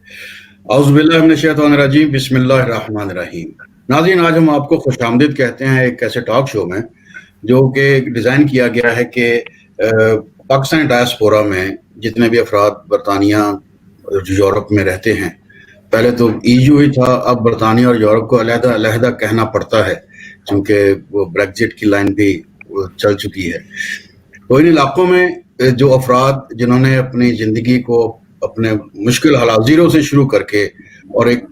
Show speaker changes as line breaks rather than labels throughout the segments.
اعوذ باللہ من الشیطان الرجیم بسم اللہ الرحمن الرحیم. ناظرین، آج ہم آپ کو خوش آمدید کہتے ہیں ایک ایسے ٹاک شو میں جو کہ ڈیزائن کیا گیا ہے کہ پاکستانی ڈائسپورا میں جتنے بھی افراد برطانیہ یورپ میں رہتے ہیں، پہلے تو EU ہی تھا، اب برطانیہ اور یورپ کو علیحدہ علیحدہ کہنا پڑتا ہے چونکہ وہ بریگزٹ کی لائن بھی چل چکی ہے. تو ان علاقوں میں جو افراد جنہوں نے اپنی زندگی کو اپنے مشکل حالات زیرو سے شروع کر کے اور ایک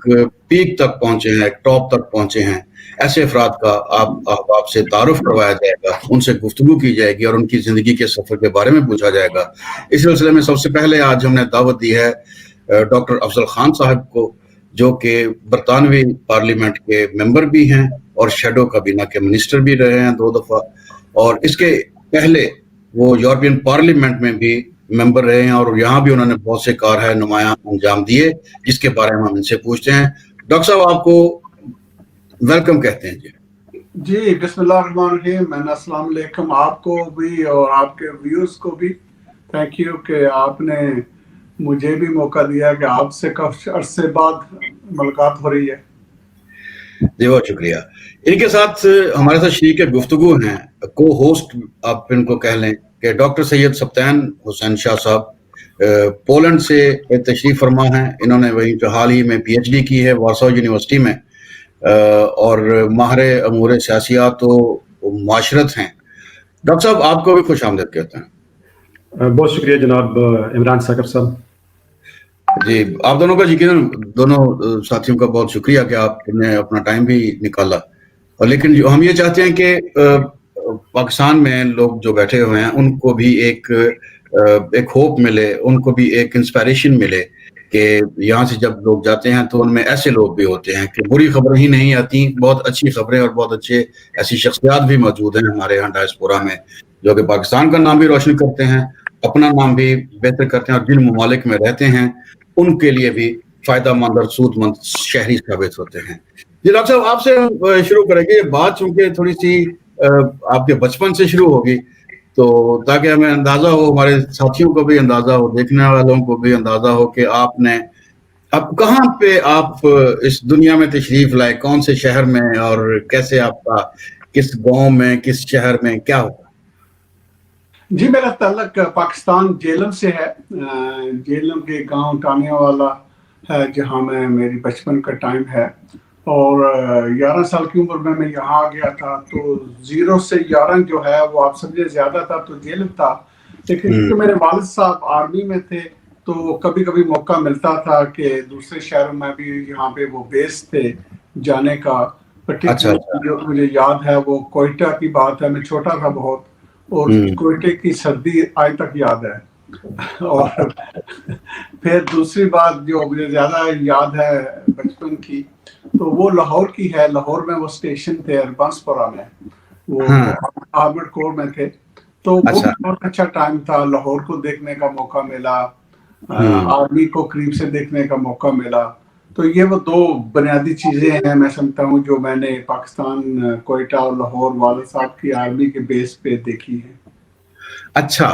پیک تک پہنچے ہیں، ایک ٹاپ تک پہنچے ہیں، ایسے افراد کا آپ سے تعارف کروایا جائے گا، ان سے گفتگو کی جائے گی اور ان کی زندگی کے سفر کے بارے میں پوچھا جائے گا. اس سلسلے میں سب سے پہلے آج ہم نے دعوت دی ہے ڈاکٹر افضل خان صاحب کو، جو کہ برطانوی پارلیمنٹ کے ممبر بھی ہیں اور شیڈو کابینہ کے منسٹر بھی رہے ہیں 2 دفعہ، اور اس کے پہلے وہ یورپین پارلیمنٹ میں بھی ممبر رہے ہیں اور یہاں بھی انہوں نے بہت سے کار نمایاں انجام دیے، جس کے بارے میں ہم ان سے پوچھتے ہیں. ڈاکٹر صاحب، آپ کو ویلکم کہتے ہیں.
جی بسم اللہ الرحمن الرحیم. السلام علیکم آپ کو بھی اور آپ کے ویوز کو بھی. تھینک یو کہ آپ نے مجھے بھی موقع دیا کہ آپ سے کچھ عرصے بعد ملاقات ہو رہی ہے.
جی بہت شکریہ. ان کے ساتھ ہمارے ساتھ شریک گفتگو ہیں، کو ہوسٹ آپ ان کو کہہ لیں، کہ ڈاکٹر سید سبطین حسین شاہ صاحب پولینڈ سے تشریف فرما ہیں. انہوں نے وہیں جو حال ہی میں PhD کی ہے وارسا یونیورسٹی میں، اور ماہر امور سیاسیات و معاشرت ہیں. ڈاکٹر صاحب، آپ کو بھی خوش آمدید کہتے ہیں.
بہت شکریہ جناب عمران ثاقب صاحب.
جی، آپ دونوں کا یقیناً دونوں ساتھیوں کا بہت شکریہ کہ آپ نے اپنا ٹائم بھی نکالا. اور لیکن جو ہم یہ چاہتے ہیں کہ پاکستان میں لوگ جو بیٹھے ہوئے ہیں ان کو بھی ایک ہوپ ملے، ان کو بھی ایک انسپائریشن ملے کہ یہاں سے جب لوگ جاتے ہیں تو ان میں ایسے لوگ بھی ہوتے ہیں کہ بری خبریں ہی نہیں آتی، بہت اچھی خبریں اور بہت اچھے ایسی شخصیات بھی موجود ہیں ہمارے یہاں ڈائسپورا میں، جو کہ پاکستان کا نام بھی روشن کرتے ہیں، اپنا نام بھی بہتر کرتے ہیں، اور جن ممالک میں رہتے ہیں ان کے لیے بھی فائدہ مند اور سود مند شہری ثابت ہوتے ہیں. جی ڈاکٹر صاحب، آپ سے ہم شروع کریں گے. یہ بات چونکہ تھوڑی سی آپ کے بچپن سے شروع ہوگی، تو تاکہ ہمیں اندازہ ہو، ہمارے ساتھیوں کو بھی اندازہ ہو، دیکھنے والوں کو بھی اندازہ ہو کہ آپ نے اب کہاں پہ آپ اس دنیا میں تشریف لائے، کون سے شہر میں، اور کیسے آپ کا کس گاؤں میں، کس شہر میں کیا ہوا؟
جی، میرا تعلق پاکستان جیلم سے ہے. جیلم کے گاؤں ٹانیہ والا ہے جہاں میں میری بچپن کا ٹائم ہے، اور 11 سال کی عمر میں یہاں آ گیا تھا. تو 0 سے 11 جو ہے وہ آپ سمجھے زیادہ تھا تو جیلم تھا. لیکن کیونکہ میرے والد صاحب آرمی میں تھے تو کبھی کبھی موقع ملتا تھا کہ دوسرے شہروں میں بھی یہاں پہ وہ بیس تھے جانے کا. پرٹیکولر جو مجھے یاد ہے وہ کوئٹہ کی بات ہے، میں چھوٹا تھا بہت، اور کوئٹے کی سردی آج تک یاد ہے. اور پھر دوسری بات جو مجھے زیادہ یاد ہے بچپن کی، تو وہ لاہور کی ہے. لاہور میں وہ اسٹیشن تھے اربانسپورہ میں، وہ آرمڈ کور میں تھے. تو وہ بہت اچھا ٹائم تھا. لاہور کو دیکھنے کا موقع ملا، آرمی کو قریب سے دیکھنے کا موقع ملا. تو یہ وہ 2 بنیادی چیزیں ہیں میں سمجھتا ہوں جو میں نے پاکستان کوئٹہ اور لاہور والد صاحب کی آرمی کے بیس پہ دیکھی ہیں.
اچھا،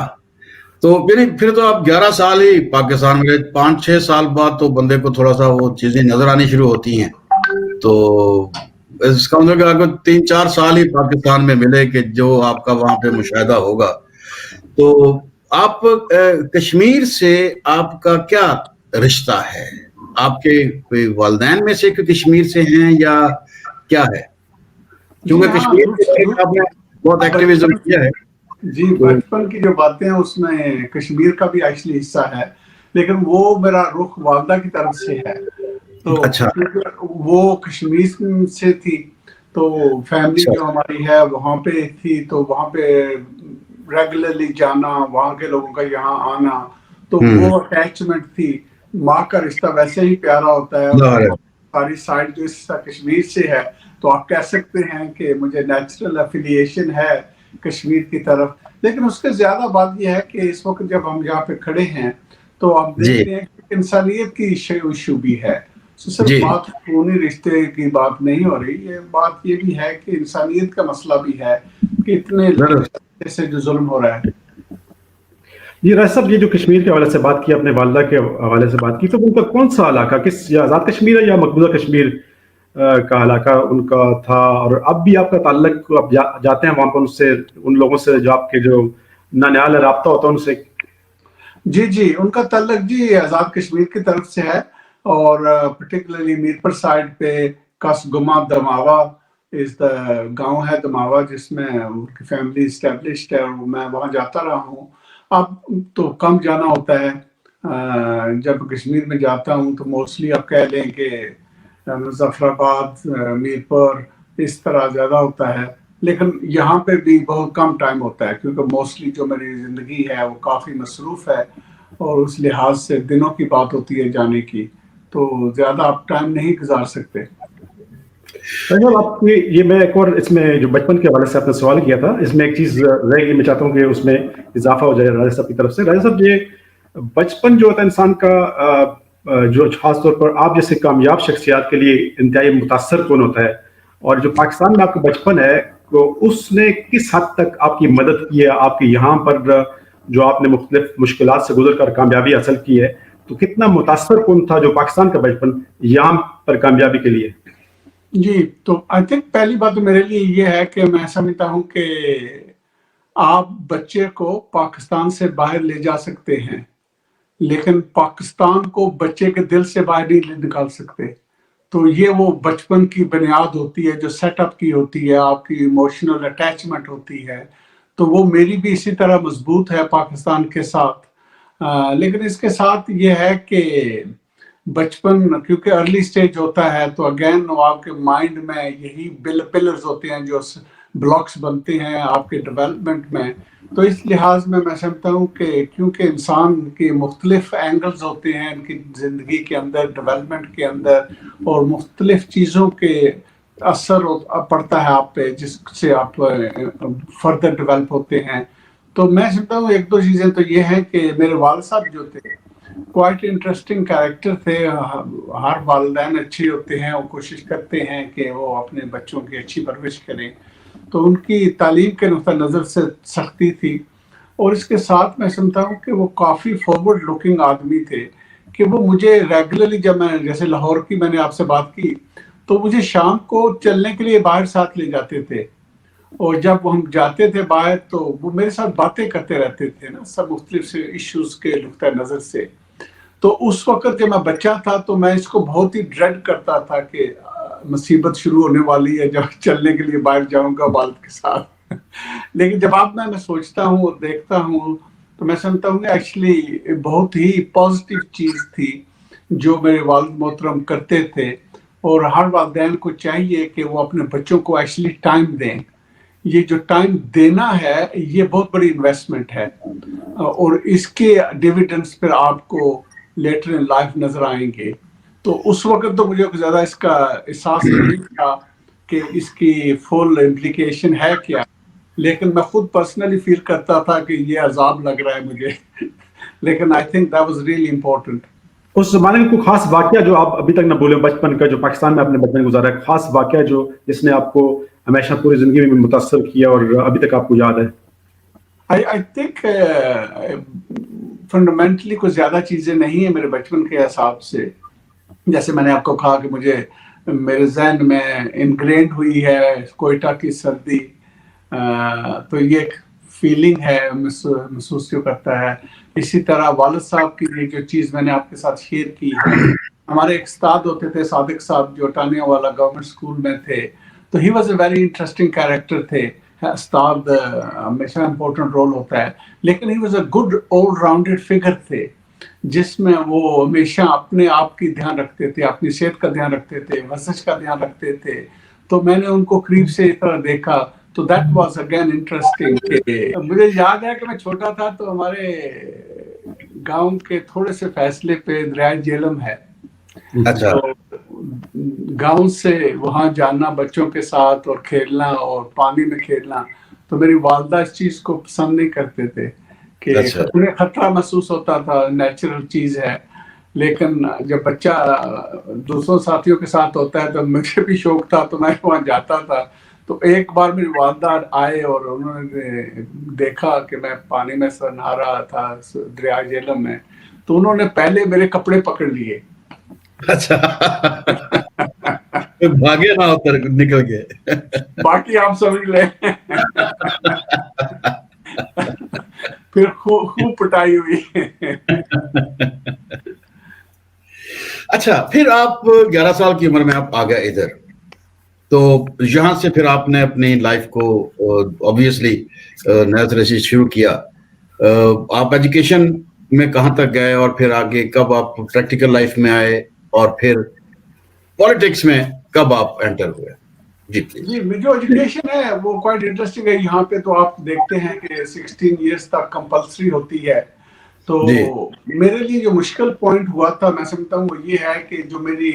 تو پھر تو آپ 11 سال ہی پاکستان میں، 5-6 سال بعد تو بندے کو تھوڑا سا وہ چیزیں نظر آنی شروع ہوتی ہیں. تو اس کا مطلب کہ آپ کو 3-4 سال ہی پاکستان میں ملے کہ جو آپ کا وہاں پہ مشاہدہ ہوگا. تو آپ کشمیر سے آپ کا کیا رشتہ ہے؟ آپ کے کوئی والدین میں سے کشمیر سے ہیں یا کیا ہے؟ کیونکہ کشمیر کے آپ نے بہت ایکٹیویزم کیا ہے.
جی، بچپن کی جو باتیں ہیں اس میں کشمیر کا بھی ایکچولی حصہ ہے، لیکن وہ میرا رخ والدہ کی طرف سے ہے. تو وہ کشمیر سے تھی تو فیملی جو ہماری ہے وہاں پہ تھی، تو وہاں پہ ریگولرلی جانا، وہاں کے لوگوں کا یہاں آنا، تو وہ اٹیچمنٹ تھی. ماں کا رشتہ ویسے ہی پیارا ہوتا ہے، ساری سائڈ جو اس کشمیر سے ہے، تو آپ کہہ سکتے ہیں کہ مجھے نیچرل افیلیشن ہے کشمیر کی طرف. لیکن اس کے زیادہ بات یہ ہے کہ اس وقت جب ہم یہاں پہ کھڑے ہیں تو آپ دیکھتے ہیں کہ انسانیت کی ایشو بھی ہے. صرف بات خونی رشتے کی بات نہیں ہو رہی، یہ بات یہ بھی ہے کہ انسانیت کا مسئلہ بھی ہے کہ اتنے سے جو ظلم ہو رہا ہے.
جی راج صاحب، یہ جو کشمیر کے حوالے سے بات کی، اپنے والدہ کے حوالے سے بات کی، تو ان کا کون سا علاقہ، یا آزاد کشمیر ہے یا مقبوضہ کشمیر کا علاقہ ان کا تھا؟ اور اب بھی آپ کا تعلق، آپ جاتے ہیں وہاں پر ان سے، ان لوگوں سے جو آپ کے جو نانیال رابطہ ہوتا ہے ان سے؟
جی ان کا تعلق جی آزاد کشمیر کی طرف سے ہے، اور پرٹیکولرلی میرپور سائڈ پہ کاسگما دماوا اس گاؤں ہے دماوا، جس میں ان کی فیملی اسٹیبلشڈ ہے، اور میں وہاں جاتا رہا ہوں۔ اب تو کم جانا ہوتا ہے، جب کشمیر میں جاتا ہوں تو موسٹلی آپ کہہ لیں کہ مظفر آباد، میرپور اس طرح زیادہ ہوتا ہے، لیکن یہاں پہ بھی بہت کم ٹائم ہوتا ہے، کیونکہ موسٹلی جو میری زندگی ہے وہ کافی مصروف ہے، اور اس لحاظ سے دنوں کی بات ہوتی ہے جانے کی، تو زیادہ آپ ٹائم نہیں گزار سکتے۔
آپ کی یہ، میں ایک اور اس میں جو بچپن کے حوالے سے آپ نے سوال کیا تھا، اس میں ایک چیز رہ گئی، میں چاہتا ہوں کہ اس میں اضافہ ہو جائے راجہ صاحب کی طرف سے۔ راجہ صاحب، یہ بچپن جو ہوتا ہے انسان کا، جو خاص طور پر آپ جیسے کامیاب شخصیات کے لیے انتہائی متاثر کن ہوتا ہے، اور جو پاکستان میں آپ کا بچپن ہے، تو اس نے کس حد تک آپ کی مدد کی ہے، آپ کی یہاں پر جو آپ نے مختلف مشکلات سے گزر کر کامیابی حاصل کی ہے، تو کتنا متاثر کن تھا جو پاکستان کا بچپن یہاں پر کامیابی کے لیے؟
جی تو آئی تھنک پہلی بات تو میرے لیے یہ ہے کہ میں سمجھتا ہوں کہ آپ بچے کو پاکستان سے باہر لے جا سکتے ہیں، لیکن پاکستان کو بچے کے دل سے باہر نہیں نکال سکتے۔ تو یہ وہ بچپن کی بنیاد ہوتی ہے جو سیٹ اپ کی ہوتی ہے، آپ کی ایموشنل اٹیچمنٹ ہوتی ہے، تو وہ میری بھی اسی طرح مضبوط ہے پاکستان کے ساتھ۔ لیکن اس کے ساتھ یہ ہے کہ بچپن کیونکہ ارلی سٹیج ہوتا ہے، تو اگین آپ کے مائنڈ میں یہی پلرز ہوتے ہیں جو بلاکس بنتے ہیں آپ کے ڈیولپمنٹ میں۔ تو اس لحاظ میں سمجھتا ہوں کہ کیونکہ انسان کے مختلف اینگلز ہوتے ہیں ان کی زندگی کے اندر، ڈیولپمنٹ کے اندر، اور مختلف چیزوں کے اثر پڑتا ہے آپ پہ، جس سے آپ فردر ڈیولپ ہوتے ہیں۔ تو میں سمجھتا ہوں ایک دو چیزیں تو یہ ہیں کہ میرے والد صاحب جو تھے کوائٹ انٹرسٹنگ کیریکٹر تھے۔ ہر والدین اچھے ہوتے ہیں، وہ کوشش کرتے ہیں کہ وہ اپنے بچوں کی اچھی پرورش کریں، تو ان کی تعلیم کے نقطہ نظر سے سختی تھی، اور اس کے ساتھ میں سمجھتا ہوں کہ وہ کافی فارورڈ لوکنگ آدمی تھے، کہ وہ مجھے ریگولرلی، جب میں جیسے لاہور کی میں نے آپ سے بات کی، تو مجھے شام کو چلنے کے لیے باہر ساتھ لے جاتے تھے، اور جب ہم جاتے تھے باہر تو وہ میرے ساتھ باتیں کرتے رہتے تھے نا، سب مختلف سے ایشوز کے نقطہ نظر سے۔ تو اس وقت جب میں بچہ تھا تو میں اس کو بہت ہی ڈریڈ کرتا تھا کہ مصیبت شروع ہونے والی ہے جب چلنے کے لیے باہر جاؤں گا والد کے ساتھ۔ لیکن جب اب میں سوچتا ہوں اور دیکھتا ہوں تو میں سمجھتا ہوں کہ ایکچولی بہت ہی پازیٹیو چیز تھی جو میرے والد محترم کرتے تھے، اور ہر والدین کو چاہیے کہ وہ اپنے بچوں کو ایکچولی ٹائم دیں۔ یہ جو ٹائم دینا ہے یہ بہت بڑی انویسٹمنٹ ہے، اور اس کے ڈیویڈنڈز پھر آپ کو لیٹر ان لائف نظر آئیں گے۔ تو اس وقت تو مجھے زیادہ اس کا احساس نہیں تھا کہ اس کی فل امپلیکیشن ہے کیا، لیکن میں خود پرسنلی فیل کرتا تھا کہ یہ عذاب لگ رہا ہے مجھے، لیکن I think that was really important.
اس زمانے میں کوئی خاص واقعہ جو آپ ابھی تک نہ بھولیں، بچپن کا جو پاکستان میں آپ نے بچپن گزارا ہے، خاص واقعہ جو جس نے آپ کو ہمیشہ پوری زندگی میں متاثر کیا اور ابھی تک آپ کو یاد ہے؟
I think فنڈامنٹلی کوئی زیادہ چیزیں نہیں ہیں میرے بچپن کے حساب سے، جیسے میں نے آپ کو کہا کہ مجھے میرے ذہن میں انگرینڈ ہوئی ہے کوئٹہ کی سردی، تو یہ ایک فیلنگ ہے، محسوس جو کرتا ہے۔ اسی طرح والد صاحب کی یہ جو چیز میں نے آپ کے ساتھ شیئر کی ہے، ہمارے ایک استاد ہوتے تھے صادق صاحب جو ٹانیہ والا گورنمنٹ اسکول میں تھے، تو he was a very interesting character تھے۔ استاد ہمیشہ امپورٹنٹ رول ہوتا ہے، لیکن he was a good all rounded figure تھے، جس میں وہ ہمیشہ اپنے آپ کی دھیان رکھتے تھے، اپنی صحت کا دھیان رکھتے تھے، ورزش کا دھیان رکھتے تھے۔ تو میں نے ان کو قریب سے اس طرح دیکھا، تو دیٹ واز اگین انٹرسٹنگ۔ کہ مجھے یاد ہے کہ میں چھوٹا تھا تو ہمارے گاؤں کے تھوڑے سے فاصلے پہ دریائے جہلم ہے،
اچھا،
تو گاؤں سے وہاں جانا بچوں کے ساتھ اور کھیلنا اور پانی میں کھیلنا، تو میری والدہ اس چیز کو پسند نہیں کرتے تھے کہ
اچھا،
خطرہ محسوس ہوتا تھا، نیچرل چیز ہے، لیکن جب بچہ دوسروں ساتھیوں کے ساتھ ہوتا ہے تو مجھے بھی شوق تھا تو میں وہاں جاتا تھا۔ تو ایک بار میری والدہ آئے اور انہوں نے دیکھا کہ میں پانی میں سے نہا رہا تھا دریا جہلم میں، تو انہوں نے پہلے میرے کپڑے پکڑ لیے.
اچھا بھاگے نہ اتر نکل گئے.
باقی آپ سمجھ لیں. پھر خوب پٹائی ہوئی.
اچھا پھر آپ 11 سال کی عمر میں آپ آ گئے ادھر، تو یہاں سے پھر آپ نے اپنی لائف کو obviously نیا طرح سے شروع کیا. آپ ایجوکیشن میں کہاں تک گئے اور پھر آگے کب آپ پریکٹیکل لائف میں آئے اور پھر پالیٹکس میں کب آپ انٹر ہوئے؟ جی پلیز.
جی جو ایجوکیشن ہے وہ کوائٹ انٹرسٹنگ ہے. یہاں پہ تو آپ دیکھتے ہیں کہ 16 ایئرس تک کمپلسری ہوتی ہے. تو
جی
میرے لیے جو مشکل پوائنٹ ہوا تھا میں سمجھتا ہوں وہ یہ ہے کہ جو میری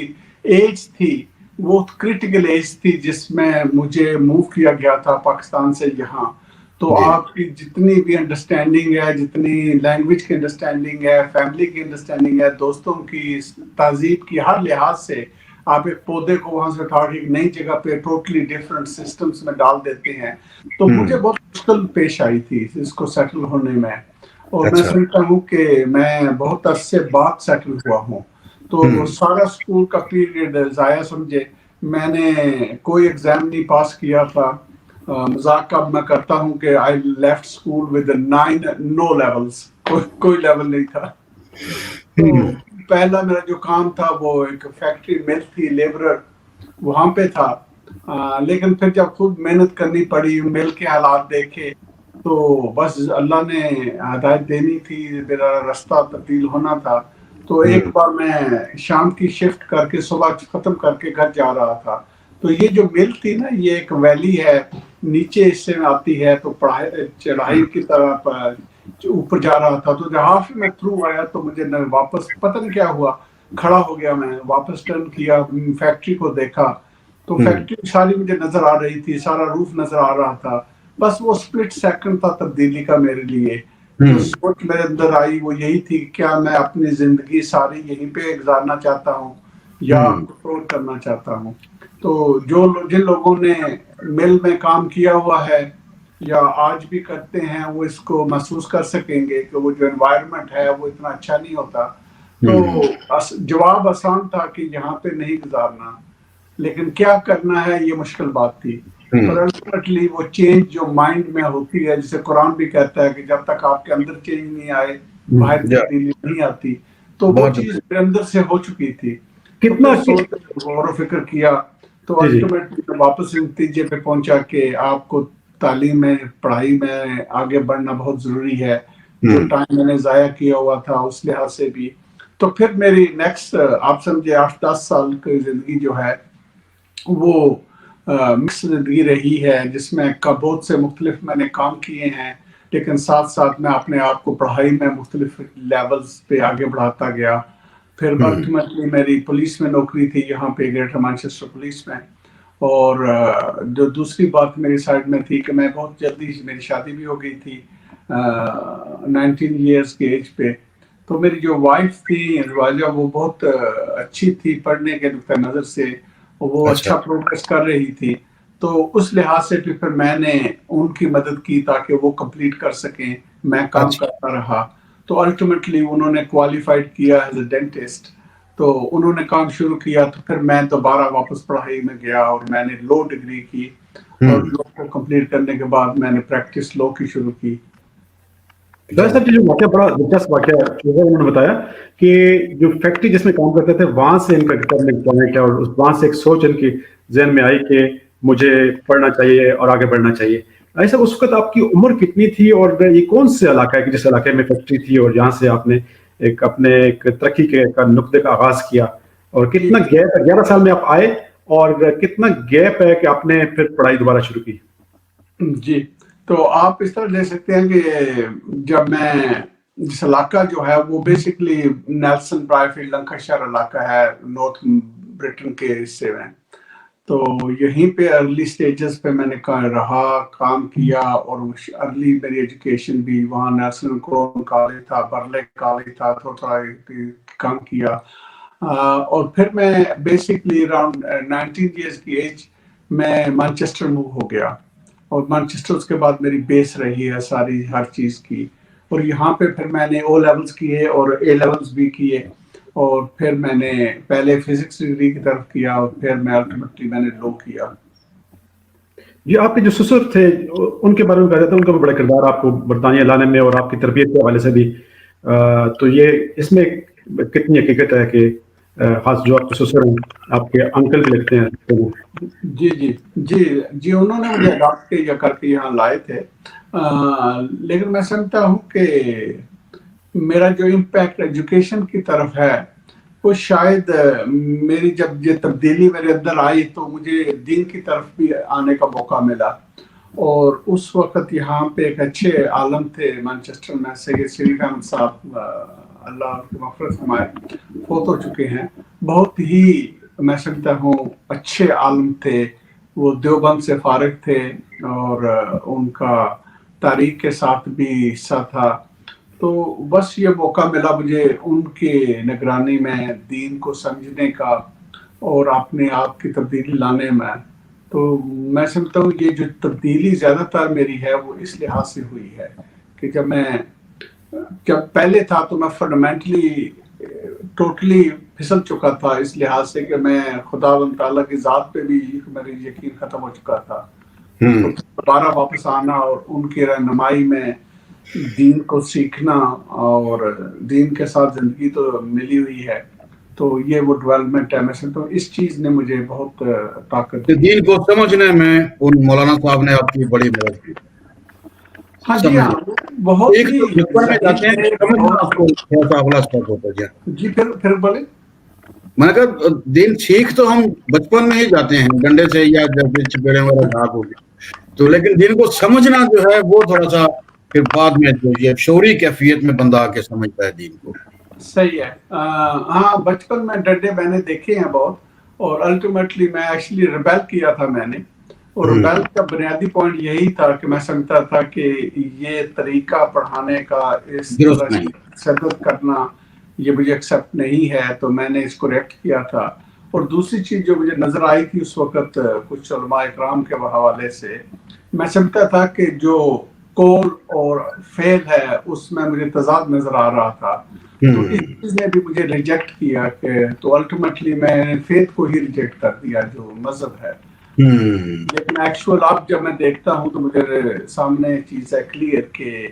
ایج تھی وہ کریٹیکل ایج تھی جس میں مجھے موو کیا گیا تھا پاکستان سے یہاں. تو
جی
آپ کی جتنی بھی انڈرسٹینڈنگ ہے، جتنی لینگویج کی انڈرسٹینڈنگ ہے، فیملی کی انڈرسٹینڈنگ ہے، دوستوں کی، تہذیب کی، ہر لحاظ سے آپ ایک پودے کو وہاں سے اٹھا کے ایک نئی جگہ پہ ٹوٹلی ڈفرینٹ سسٹمز میں ڈال دیتے ہیں. تو مجھے بہت مشکل پیش آئی تھی اس کو سیٹل ہونے میں. اور میں
اچھا
سمجھتا ہوں کہ میں بہت عرصے بعد سیٹل ہوا ہوں. تو سارا اسکول کا پیریڈ ضائع سمجھے. میں نے کوئی ایگزام نہیں پاس کیا تھا. مذاق اب میں کرتا ہوں کہ I left school with 9 no levels, کوئی لیول نہیں تھا. تو پہلا میرا جو کام تھا وہ ایک فیکٹری مل تھی، لیبرر وہاں پہ تھا. لیکن پھر جب خود محنت کرنی پڑی، مل کے حالات دیکھے، تو بس اللہ نے ہدایت دینی تھی، میرا رستہ تبدیل ہونا تھا. تو ایک بار میں شام کی شفٹ کر کے صبح ختم کر کے گھر جا رہا تھا. تو یہ جو مل تھی نا، یہ ایک ویلی ہے، نیچے حصے میں آتی ہے، تو چڑھائی کی طرف اوپر جا رہا تھا. تو جہاں سے میں تھرو آیا تو مجھے واپس پتہ نہیں کیا ہوا، کھڑا ہو گیا. میں واپس ٹرن کیا، فیکٹری کو دیکھا تو فیکٹری ساری مجھے نظر آ رہی تھی، سارا روف نظر آ رہا تھا. بس وہ سپلٹ سیکنڈ تھا تبدیلی کا میرے لیے. جو سوچ میرے اندر آئی وہ یہی تھی کہ کیا میں اپنی زندگی ساری یہیں پہ گزارنا چاہتا ہوں یا کنٹرول کرنا چاہتا ہوں. تو جن لوگوں نے مل میں کام کیا ہوا ہے یا آج بھی کرتے ہیں وہ اس کو محسوس کر سکیں گے کہ وہ جو انوائرمنٹ ہے وہ اتنا اچھا نہیں ہوتا. تو جواب آسان تھا کہ یہاں پہ نہیں گزارنا، لیکن کیا کرنا ہے یہ مشکل بات تھی. پر الٹیمیٹلی وہ چینج جو مائنڈ میں ہوتی ہے، جسے قرآن بھی کہتا ہے کہ جب تک آپ کے اندر چینج نہیں آئے باہر تبدیلی نہیں آتی. تو وہ چیز میرے اندر سے ہو چکی تھی. تو
کتنا
پھر سوچ غور و فکر کیا تو الٹیمیٹلی واپس نتیجے پہ پہنچا کہ آپ کو تعلیم میں، پڑھائی میں آگے بڑھنا بہت ضروری ہے. جو ٹائم میں نے ضائع کیا ہوا تھا اس لحاظ سے بھی. تو پھر میری نیکسٹ آپ سمجھے 8-10 سال کی زندگی جو ہے وہ مکس زندگی رہی ہے، جس میں بہت سے مختلف میں نے کام کیے ہیں، لیکن ساتھ ساتھ میں اپنے آپ کو پڑھائی میں مختلف لیولز پہ آگے بڑھاتا گیا. پھر الٹیمیٹلی میری پولیس میں نوکری تھی یہاں پہ گریٹر مانچسٹر پولیس میں. اور جو دوسری بات میری سائڈ میں تھی کہ میں بہت جلدی میری شادی بھی ہو گئی تھی 19 ایئرس کی ایج پہ. تو میری جو وائف تھی رواجہ وہ بہت اچھی تھی پڑھنے کے نقطۂ نظر سے، وہ اچھا پروگریس کر رہی تھی. تو اس لحاظ سے پھر میں نے ان کی مدد کی تاکہ وہ کمپلیٹ کر سکیں. میں کام کرتا رہا. تو الٹیمیٹلی انہوں نے کوالیفائڈ کیا ایز اے ڈینٹسٹ. تو انہوں نے کام شروع کیا تو پھر میں دوبارہ واپس پڑھائی میں گیا اور میں نے لو ڈگری کی. اور لو کو کمپلیٹ کرنے کے بعد میں نے پریکٹس لو کی شروع کی.
صاحب جو واقعہ بڑا دلچسپ واقعہ انہوں نے بتایا کہ جو فیکٹری جس میں کام کرتے تھے وہاں سے ان کا کرنے کیا، اور وہاں سے ایک سوچ ان کی ذہن میں آئی کہ مجھے پڑھنا چاہیے اور آگے بڑھنا چاہیے. ایسا اس وقت آپ کی عمر کتنی تھی اور یہ کون سے علاقہ ہے کہ جس علاقے میں فیکٹری تھی اور جہاں سے آپ نے اپنے ترقی کے نقطے کا آغاز کیا، اور کتنا گیپ ہے 11 سال میں آپ آئے اور کتنا گیپ ہے کہ آپ نے پھر پڑھائی دوبارہ شروع کی؟
جی تو آپ اس طرح لے سکتے ہیں کہ جب میں جس علاقہ جو ہے وہ بیسکلی نیلسن برائے فیلڈ لنکاشائر علاقہ ہے نارتھ برٹن کے حصے میں. تو یہیں پہ ارلی سٹیجز پہ میں نے رہا، کام کیا. اور ارلی میری ایجوکیشن بھی وہاں نیلسن کرون کالج تھا، برلے کالج تھا، تھوڑا کام کیا. اور پھر میں بیسکلی اراؤنڈ 19 ایئرس کی ایج میں مانچسٹر موو ہو گیا اور مانچسٹر اس کے بعد میری بیس رہی ہے ساری ہر چیز کی. اور یہاں پہ پھر میں نے او لیولز کیے اور اے لیولز بھی کیے اور پھر میں نے پہلے فزکس ڈگری کی طرف کیا اور پھر میں الٹیمیٹلی میں نے لو کیا.
یہ آپ کے جو سسر تھے ان کے بارے میں کہا جاتا ہے ان کا بھی بڑا کردار آپ کو برطانیہ لانے میں اور آپ کی تربیت کے حوالے سے بھی. تو یہ اس میں کتنی حقیقت ہے کہ خاص جو آپ کے سسر ہیں آپ کے انکل بھی لگتے ہیں؟
جی جی جی جی انہوں نے مجھے اڈاپٹ کیا کر کے یہاں لائے تھے. لیکن میں سمجھتا ہوں کہ میرا جو امپیکٹ ایجوکیشن کی طرف ہے وہ شاید میری جب یہ تبدیلی میرے اندر آئی تو مجھے دین کی طرف بھی آنے کا موقع ملا. اور اس وقت یہاں پہ ایک اچھے عالم تھے مانچسٹر میں، سید شریف احمد صاحب اللہ ان کی مغفرت فرمائے، فوت ہو چکے ہیں. بہت ہی میں سمجھتا ہوں اچھے عالم تھے. وہ دیوبند سے فارغ تھے اور ان کا تاریخ کے ساتھ بھی حصہ تھا. تو بس یہ موقع ملا مجھے ان کے نگرانی میں دین کو سمجھنے کا اور اپنے آپ کی تبدیلی لانے میں. تو میں سمجھتا ہوں یہ جو تبدیلی زیادہ تر میری ہے وہ اس لحاظ سے ہوئی ہے کہ جب پہلے تھا تو میں فنڈامنٹلی ٹوٹلی پھسل چکا تھا اس لحاظ سے کہ میں خدا و تعالیٰ کی ذات پہ بھی میری یقین ختم ہو چکا تھا. تو دوبارہ واپس آنا اور ان کی رہنمائی میں دین کو سیکھنا اور دین کے ساتھ زندگی تو ملی ہوئی ہے. تو یہ وہ ڈیولپمنٹ ہے. میں سمجھتا ہوں اس چیز نے مجھے بہت طاقت دی.
دین کو سمجھنے میں ان مولانا صاحب نے آپ کی بڑی مدد کی.
ہاں جی ہاں بہت
ایک
ہی
تو بچپن میں جاتے ہیں سمجھنا آپ کو تھوڑا سا اگلا اسٹیپ ہوتا ہے.
جی پھر بولے.
میں نے کہا دین سیکھ تو ہم بچپن میں ہی جاتے ہیں ڈنڈے سے یا جب چپیڑے والا گھاس ہو گیا تو، لیکن دین کو سمجھنا جو ہے وہ تھوڑا سا پھر بعد میں جو یہ شعوری کیفیت میں بندہ آ کے سمجھتا ہے دین کو.
صحیح ہے. ہاں بچپن میں ڈنڈے میں نے دیکھے ہیں بہت اور الٹیمیٹلی میں ایکچولی ریبیل کیا تھا میں نے. اور ریبیل کا بنیادی پوائنٹ یہی تھا کہ میں سمجھتا تھا کہ یہ طریقہ پڑھانے کا اس
درست
طرح
نہیں.
شدت کرنا یہ مجھے ایکسیپٹ نہیں ہے. تو میں نے اس کو ریکٹ کیا تھا. اور دوسری چیز جو مجھے نظر آئی تھی اس وقت کچھ علماء اکرام کے حوالے سے، میں سمجھتا تھا کہ جو قول اور فعل ہے اس میں مجھے تضاد نظر آ رہا تھا. تو اس چیز نے بھی مجھے ریجیکٹ کیا کہ تو الٹیمیٹلی میں نے فیتھ کو ہی ریجیکٹ کر دیا جو مذہب ہے. لیکن ایکچوئل اب جب میں دیکھتا ہوں تو مجھے سامنے چیز ہے کلیئر کہ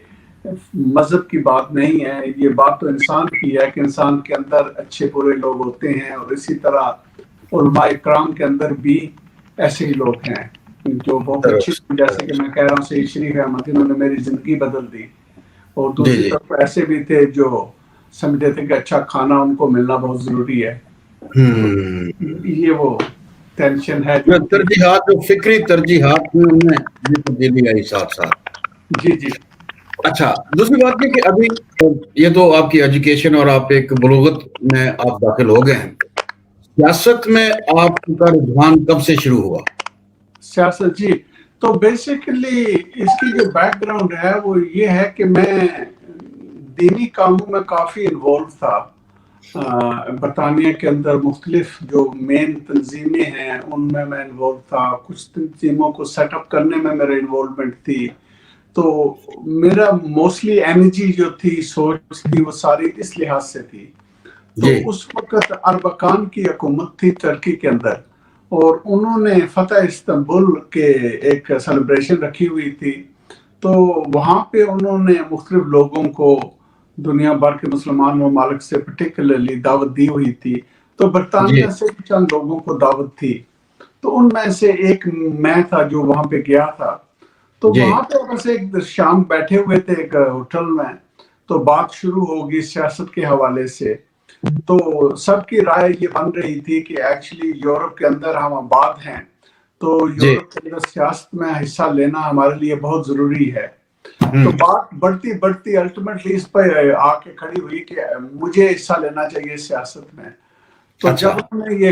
مذہب کی بات نہیں ہے، یہ بات تو انسان کی ہے کہ انسان کے اندر اچھے برے لوگ ہوتے ہیں. اور اسی طرح علماء اکرام کے اندر بھی ایسے ہی لوگ ہیں جو بہت اچھے، جیسے کہ میں کہہ رہا ہوں سید شریف احمد انہوں نے میری زندگی بدل دی. اور دوسری طرف ایسے بھی تھے جو سمجھتے تھے کہ اچھا کھانا ان کو ملنا بہت ضروری ہے. یہ وہ ٹینشن ہے
ترجیحات، جو فکری ترجیحات میں ان میں یہ تبدیلی آئی ساتھ ساتھ.
جی جی.
اچھا دوسری بات یہ کہ ابھی یہ تو آپ کی ایجوکیشن اور آپ ایک بلوغت میں آپ داخل ہو گئے ہیں. سیاست میں آپ کا رجحان کب سے شروع ہوا؟
سیاست جی تو بیسیکلی اس کی جو بیک گراؤنڈ ہے وہ یہ ہے کہ میں دینی کاموں میں کافی انوالو تھا. برطانیہ کے اندر مختلف جو مین تنظیمیں ہیں ان میں انوالو تھا. کچھ تنظیموں کو سیٹ اپ کرنے میں میرا انوالومنٹ تھی. تو میرا موسٹلی انرجی جو تھی، سوچ تھی، وہ ساری اس لحاظ سے تھی. تو اس وقت اربکان کی حکومت تھی ترکی کے اندر اور انہوں نے فتح استنبول کے ایک سیلیبریشن رکھی ہوئی تھی. تو وہاں پہ انہوں نے مختلف لوگوں کو دنیا بھر کے مسلمان ممالک سے پرٹیکولرلی دعوت دی ہوئی تھی. تو برطانیہ سے چند لوگوں کو دعوت تھی. تو ان میں سے ایک میں تھا جو وہاں پہ گیا تھا. تو وہاں پہ بس ایک شام بیٹھے ہوئے تھے ایک ہوٹل میں، تو بات شروع ہوگی سیاست کے حوالے سے. تو سب کی رائے یہ بن رہی تھی کہ ایکچولی یورپ کے اندر ہم آباد ہیں تو یورپ کے اندر سیاست میں حصہ لینا ہمارے لیے بہت ضروری ہے. تو بات بڑھتی بڑھتی الٹیمیٹلی اس پہ آ کے کھڑی ہوئی کہ مجھے حصہ لینا چاہیے سیاست میں. تو جب انہوں نے یہ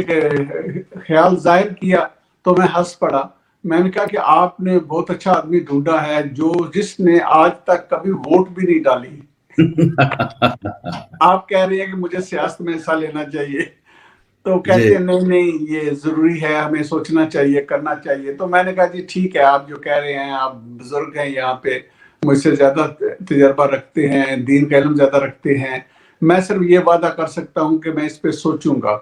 خیال ظاہر کیا تو میں ہنس پڑا. میں نے کہا کہ آپ نے بہت اچھا آدمی ڈھونڈا ہے جس نے آج تک کبھی ووٹ بھی نہیں ڈالی. آپ کہہ رہے ہیں کہ مجھے سیاست میں حصہ لینا چاہیے. تو کہتے ہیں نہیں یہ ضروری ہے, ہمیں سوچنا چاہیے, کرنا چاہیے. تو میں نے کہا جی ٹھیک ہے, آپ جو کہہ رہے ہیں, آپ بزرگ ہیں یہاں پہ, مجھ سے زیادہ تجربہ رکھتے ہیں, دین کا علم زیادہ رکھتے ہیں, میں صرف یہ وعدہ کر سکتا ہوں کہ میں اس پہ سوچوں گا.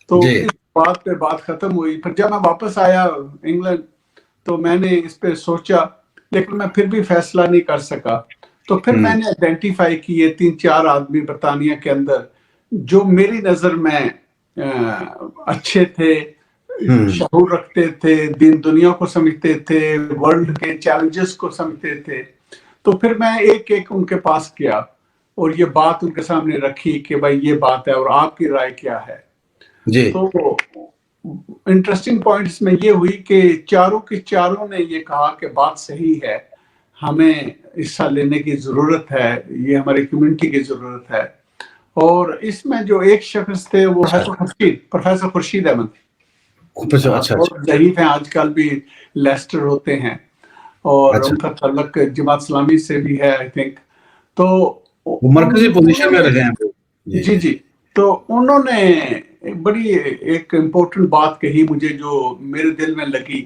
تو اس بات پہ بات ختم ہوئی. پھر جب میں واپس آیا انگلینڈ تو میں نے اس پہ سوچا, لیکن میں پھر بھی فیصلہ نہیں کر سکا. تو پھر میں نے آئیڈینٹیفائی کیے 3-4 آدمی برطانیہ کے اندر جو میری نظر میں اچھے تھے, شعور رکھتے تھے, دین دنیا کو سمجھتے تھے, ورلڈ کے چیلنجز کو سمجھتے تھے. تو پھر میں ایک ایک ان کے پاس گیا اور یہ بات ان کے سامنے رکھی کہ بھائی یہ بات ہے اور آپ کی رائے کیا ہے. تو انٹرسٹنگ پوائنٹ اس میں یہ ہوئی کہ چاروں کے چاروں نے یہ کہا کہ بات صحیح ہے, ہمیں حصہ لینے کی ضرورت ہے, یہ ہماری کمیونٹی کی ضرورت ہے. اور اس میں جو ایک شخص تھے وہ پروفیسر خورشید احمد, بہت ضعیف ہیں, آج کل بھی لیسٹر ہوتے ہیں اور ان کا تعلق جماعت اسلامی سے بھی ہے آئی تھنک. تو
مرکزی پوزیشن میں رہے ہیں.
جی. تو انہوں نے بڑی ایک امپورٹنٹ بات کہی مجھے جو میرے دل میں لگی,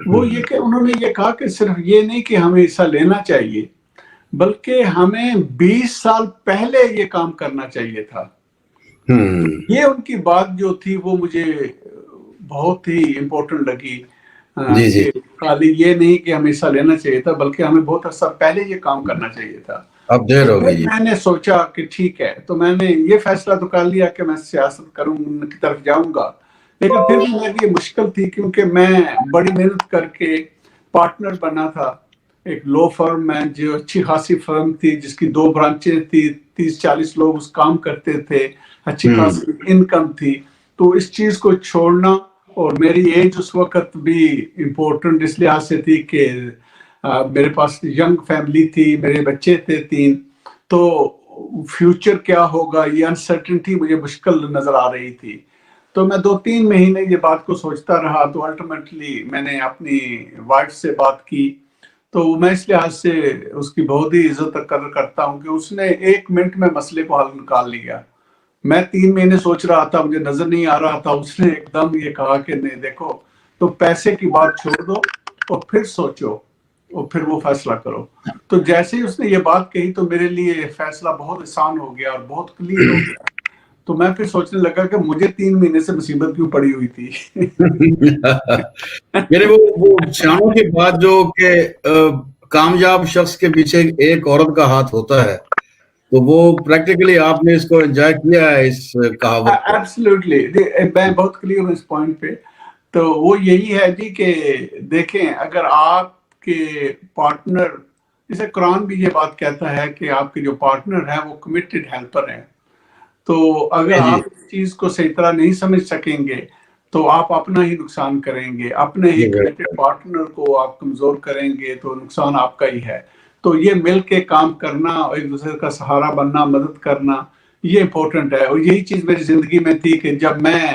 وہ یہ کہ انہوں نے یہ کہا کہ صرف یہ نہیں کہ ہمیں حصہ لینا چاہیے, بلکہ ہمیں 20 سال پہلے یہ کام کرنا چاہیے تھا. یہ ان کی بات جو تھی وہ مجھے بہت ہی امپورٹنٹ لگی. خالی یہ نہیں کہ ہمیں حصہ لینا چاہیے تھا, بلکہ ہمیں بہت عرصہ پہلے یہ کام کرنا چاہیے تھا.
اب دیر ہو گئی.
میں نے سوچا کہ ٹھیک ہے, تو میں نے یہ فیصلہ تو کر لیا کہ میں سیاست کروں کی طرف جاؤں گا. لیکن پھر بھی میرے لیے مشکل تھی, کیونکہ میں بڑی محنت کر کے پارٹنر بنا تھا ایک لو فرم میں, جو اچھی خاصی فرم تھی, جس کی 2 برانچیں تھی, 30-40 لوگ اس کام کرتے تھے, اچھی خاصی انکم تھی. تو اس چیز کو چھوڑنا, اور میری ایج اس وقت بھی امپورٹنٹ اس لحاظ سے تھی کہ میرے پاس ینگ فیملی تھی, میرے بچے تھے 3, تو فیوچر کیا ہوگا یہ انسرٹنٹی مجھے مشکل نظر آ رہی تھی. تو میں 2-3 مہینے یہ بات کو سوچتا رہا. تو الٹیمیٹلی میں نے اپنی وائف سے بات کی. تو میں اس لحاظ سے اس کی بہت ہی عزت اور قدر کرتا ہوں کہ اس نے 1 منٹ میں مسئلے کو حل نکال لیا. میں 3 مہینے سوچ رہا تھا, مجھے نظر نہیں آ رہا تھا, اس نے ایک دم یہ کہا کہ نہیں دیکھو, تو پیسے کی بات چھوڑ دو اور پھر سوچو اور پھر وہ فیصلہ کرو. تو جیسے ہی اس نے یہ بات کہی تو میرے لیے یہ فیصلہ بہت آسان ہو گیا اور بہت کلیئر ہو گیا. تو میں پھر سوچنے لگا کہ مجھے 3 مہینے سے مصیبت کیوں پڑی ہوئی تھی.
میرے وہ شانوں کے بعد جو کہ کامیاب شخص کے پیچھے ایک عورت کا ہاتھ ہوتا ہے, تو وہ پریکٹیکلی آپ نے اس کو انجوائے کیا ہے اس کہاوت.
ایبسلیوٹلی, میں بہت کلیئر ہوں اس پوائنٹ پہ. تو وہ یہی ہے جی کہ دیکھیں, اگر آپ کے پارٹنر, جیسے قرآن بھی یہ بات کہتا ہے کہ آپ کے جو پارٹنر ہیں وہ کمیٹڈ ہیلپر ہیں. تو اگر آپ اس چیز کو صحیح طرح نہیں سمجھ سکیں گے تو آپ اپنا ہی نقصان کریں گے, اپنے ہی کمیٹڈ پارٹنر کو آپ کمزور کریں گے تو نقصان آپ کا ہی ہے. تو یہ مل کے کام کرنا, ایک دوسرے کا سہارا بننا, مدد کرنا, یہ امپورٹنٹ ہے. اور یہی چیز میری زندگی میں تھی کہ جب میں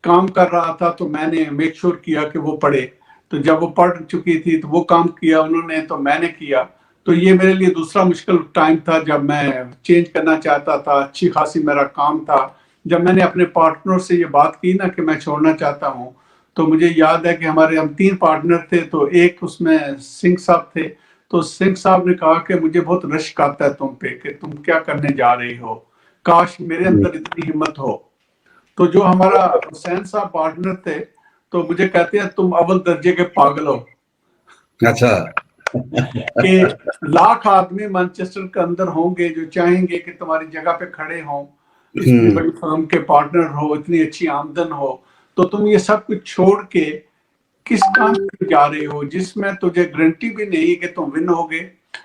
کام کر رہا تھا تو میں نے میک شور کیا کہ وہ پڑھے. تو جب وہ پڑھ چکی تھی تو وہ کام کیا انہوں نے, تو میں نے کیا. تو یہ میرے لیے دوسرا مشکل ٹائم تھا جب میں چینج کرنا چاہتا تھا, اچھی خاصی میرا کام تھا. جب میں نے اپنے پارٹنر سے یہ بات کی نا کہ میں چھوڑنا چاہتا ہوں, تو مجھے یاد ہے کہ ہم 3 پارٹنر تھے, تو ایک اس میں سنگھ صاحب تھے. تو سنگھ صاحب نے کہا کہ مجھے بہت رشک آتا ہے تم پہ کہ تم کیا کرنے جا رہے ہو, کاش میرے اندر اتنی ہمت ہو. تو جو ہمارا حسین صاحب پارٹنر تھے تو مجھے کہتے ہیں تم اول درجے کے پاگل ہو.
اچھا.
کہ لاکھ آدمی مانچسٹر کے اندر ہوں گے جو چاہیں گے کہ تمہاری جگہ پہ کھڑے ہوں, اتنی بڑی فرم کے پارٹنر ہو, اتنی اچھی آمدن ہو, تو تم یہ سب کچھ چھوڑ کے کس کام پہ جا رہے ہو جس میں تجھے گارنٹی بھی نہیں کہ تم ون ہوگے,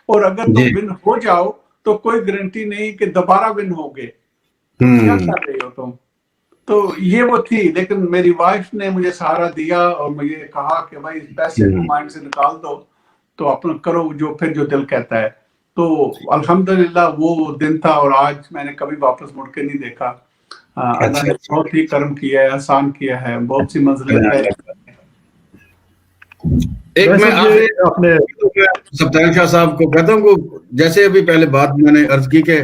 اور اگر تم ون ہو جاؤ تو کوئی گارنٹی نہیں کہ دوبارہ ون ہوگے. کیا کر رہے ہو تم؟ تو یہ وہ تھی. لیکن میری وائف نے مجھے سہارا دیا اور مجھے کہا کہ بھائی پیسے کو مائنڈ سے نکال دو, تو اپنا کرو جو پھر جو دل کہتا ہے. تو الحمدللہ وہ دن تھا اور آج میں نے کبھی واپس مڑ کے نہیں دیکھا. اللہ نے بہت ہی کرم کیا ہے, آسان کیا ہے, بہت سی منزلیں طے.
ایک میں
اپنے
سبطین شاہ صاحب کو کہتا ہوں کہ جیسے ابھی پہلے بات میں نے عرض کی کہ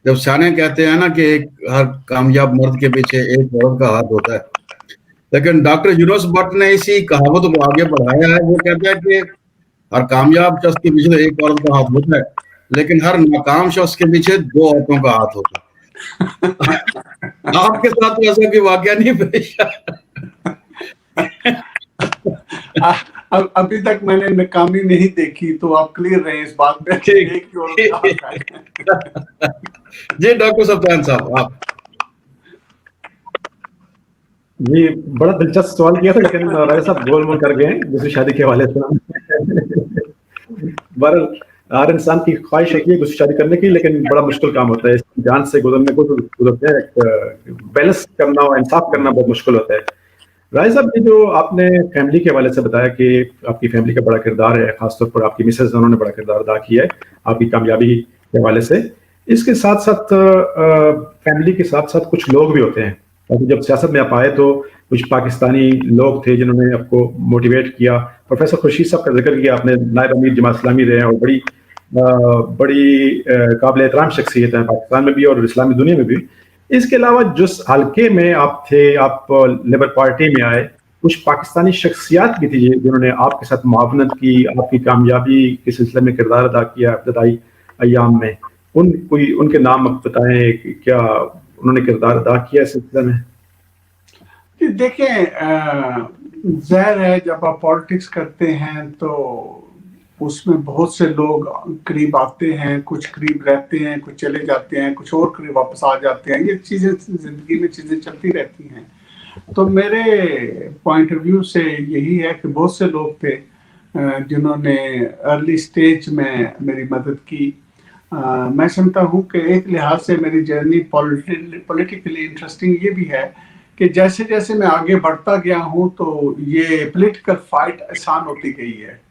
جب سیانے کہتے ہیں نا کہ ہر کامیاب مرد کے پیچھے ایک عورت کا ہاتھ ہوتا ہے، لیکن ڈاکٹر یونس بٹ نے اسی کہاوت کو آگے بڑھایا ہے. وہ کہتا ہے کہ ہر کامیاب شخص کے پیچھے ایک عورت کا ہاتھ ہوتا ہے، لیکن ہر ناکام شخص کے پیچھے 2 عورتوں کا ہاتھ ہوتا ہے. آپ کے ساتھ ایسا کوئی واقعہ نہیں پیش
ابھی تک میں نے ناکامی نہیں دیکھی، تو آپ کلیئر رہے اس بات پہ.
جی ڈاکٹر سبطین صاحب آپ.
جی بڑا دلچسپ سوال کیا تھا، لیکن راجہ صاحب گول مول کر گئے ہیں دوسری شادی کے حوالے سے. بہرحال ہر انسان کی خواہش ہوتی ہے دوسری شادی کرنے کی، لیکن بڑا مشکل کام ہوتا ہے. اس جان سے گزرنے کو گزرتے ہیں، بیلنس کرنا اور انصاف کرنا بہت مشکل ہوتا ہے. راجہ صاحب یہ جو آپ نے فیملی کے حوالے سے بتایا کہ آپ کی فیملی کا بڑا کردار ہے، خاص طور پر آپ کی مسز انہوں نے بڑا کردار ادا کیا ہے آپ کی کامیابی کے حوالے سے. اس کے ساتھ ساتھ فیملی کے ساتھ ساتھ کچھ لوگ بھی ہوتے ہیں. جب سیاست میں آپ آئے تو کچھ پاکستانی لوگ تھے جنہوں نے آپ کو موٹیویٹ کیا. پروفیسر خورشید صاحب کا ذکر کیا آپ نے، نائب امیر جماعت اسلامی رہے ہیں اور بڑی قابل احترام شخصیت ہیں پاکستان میں بھی اور اسلامی دنیا میں بھی. اس کے علاوہ جس حلقے میں آپ تھے، آپ لیبر پارٹی میں آئے، کچھ پاکستانی شخصیات بھی تھی جنہوں نے آپ کے ساتھ معاونت کی، آپ کی کامیابی کے سلسلے میں کردار ادا کیا ابتدائی ایام میں. ان کے نام آپ بتائیں کہ کیا انہوں نے کردار ادا کیا اس سلسلے میں؟
دیکھیں ظاہر ہے جب آپ پالیٹکس کرتے ہیں تو اس میں بہت سے لوگ قریب آتے ہیں، کچھ قریب رہتے ہیں، کچھ چلے جاتے ہیں، کچھ اور قریب واپس آ جاتے ہیں. یہ چیزیں زندگی میں چیزیں چلتی رہتی ہیں. تو میرے پوائنٹ آف ویو سے یہی ہے کہ بہت سے لوگ تھے جنہوں نے ارلی سٹیج میں میری مدد کی. میں سمجھتا ہوں کہ ایک لحاظ سے میری جرنی پولیٹیکلی انٹرسٹنگ یہ بھی ہے کہ جیسے جیسے میں آگے بڑھتا گیا ہوں تو یہ پولیٹیکل فائٹ آسان ہوتی گئی ہے.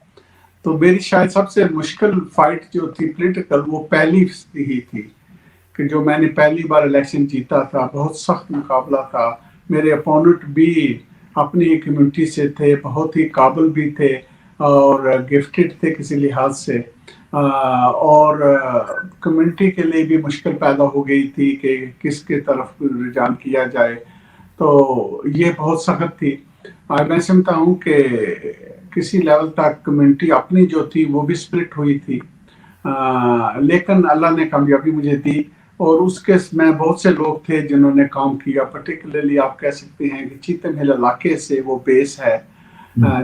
تو میری شاید سب سے مشکل فائٹ جو تھی پولیٹیکل، وہ پہلی ہی تھی کہ جو میں نے پہلی بار الیکشن جیتا تھا. بہت سخت مقابلہ تھا. میرے اپوننٹ بھی اپنی کمیونٹی سے تھے، بہت ہی قابل بھی تھے اور گفٹڈ تھے کسی لحاظ سے، اور کمیونٹی کے لیے بھی مشکل پیدا ہو گئی تھی کہ کس کے طرف رجحان کیا جائے. تو یہ بہت سخت تھی. میں سمجھتا ہوں کہ کسی لیول تک کمیونٹی اپنی جو تھی وہ بھی سپلٹ ہوئی تھی، لیکن اللہ نے کامیابی مجھے دی. اور اس کے میں بہت سے لوگ تھے جنہوں نے کام کیا. پرٹیکولرلی آپ کہہ سکتے ہیں کہ چیتم ہل علاقے سے وہ بیس ہے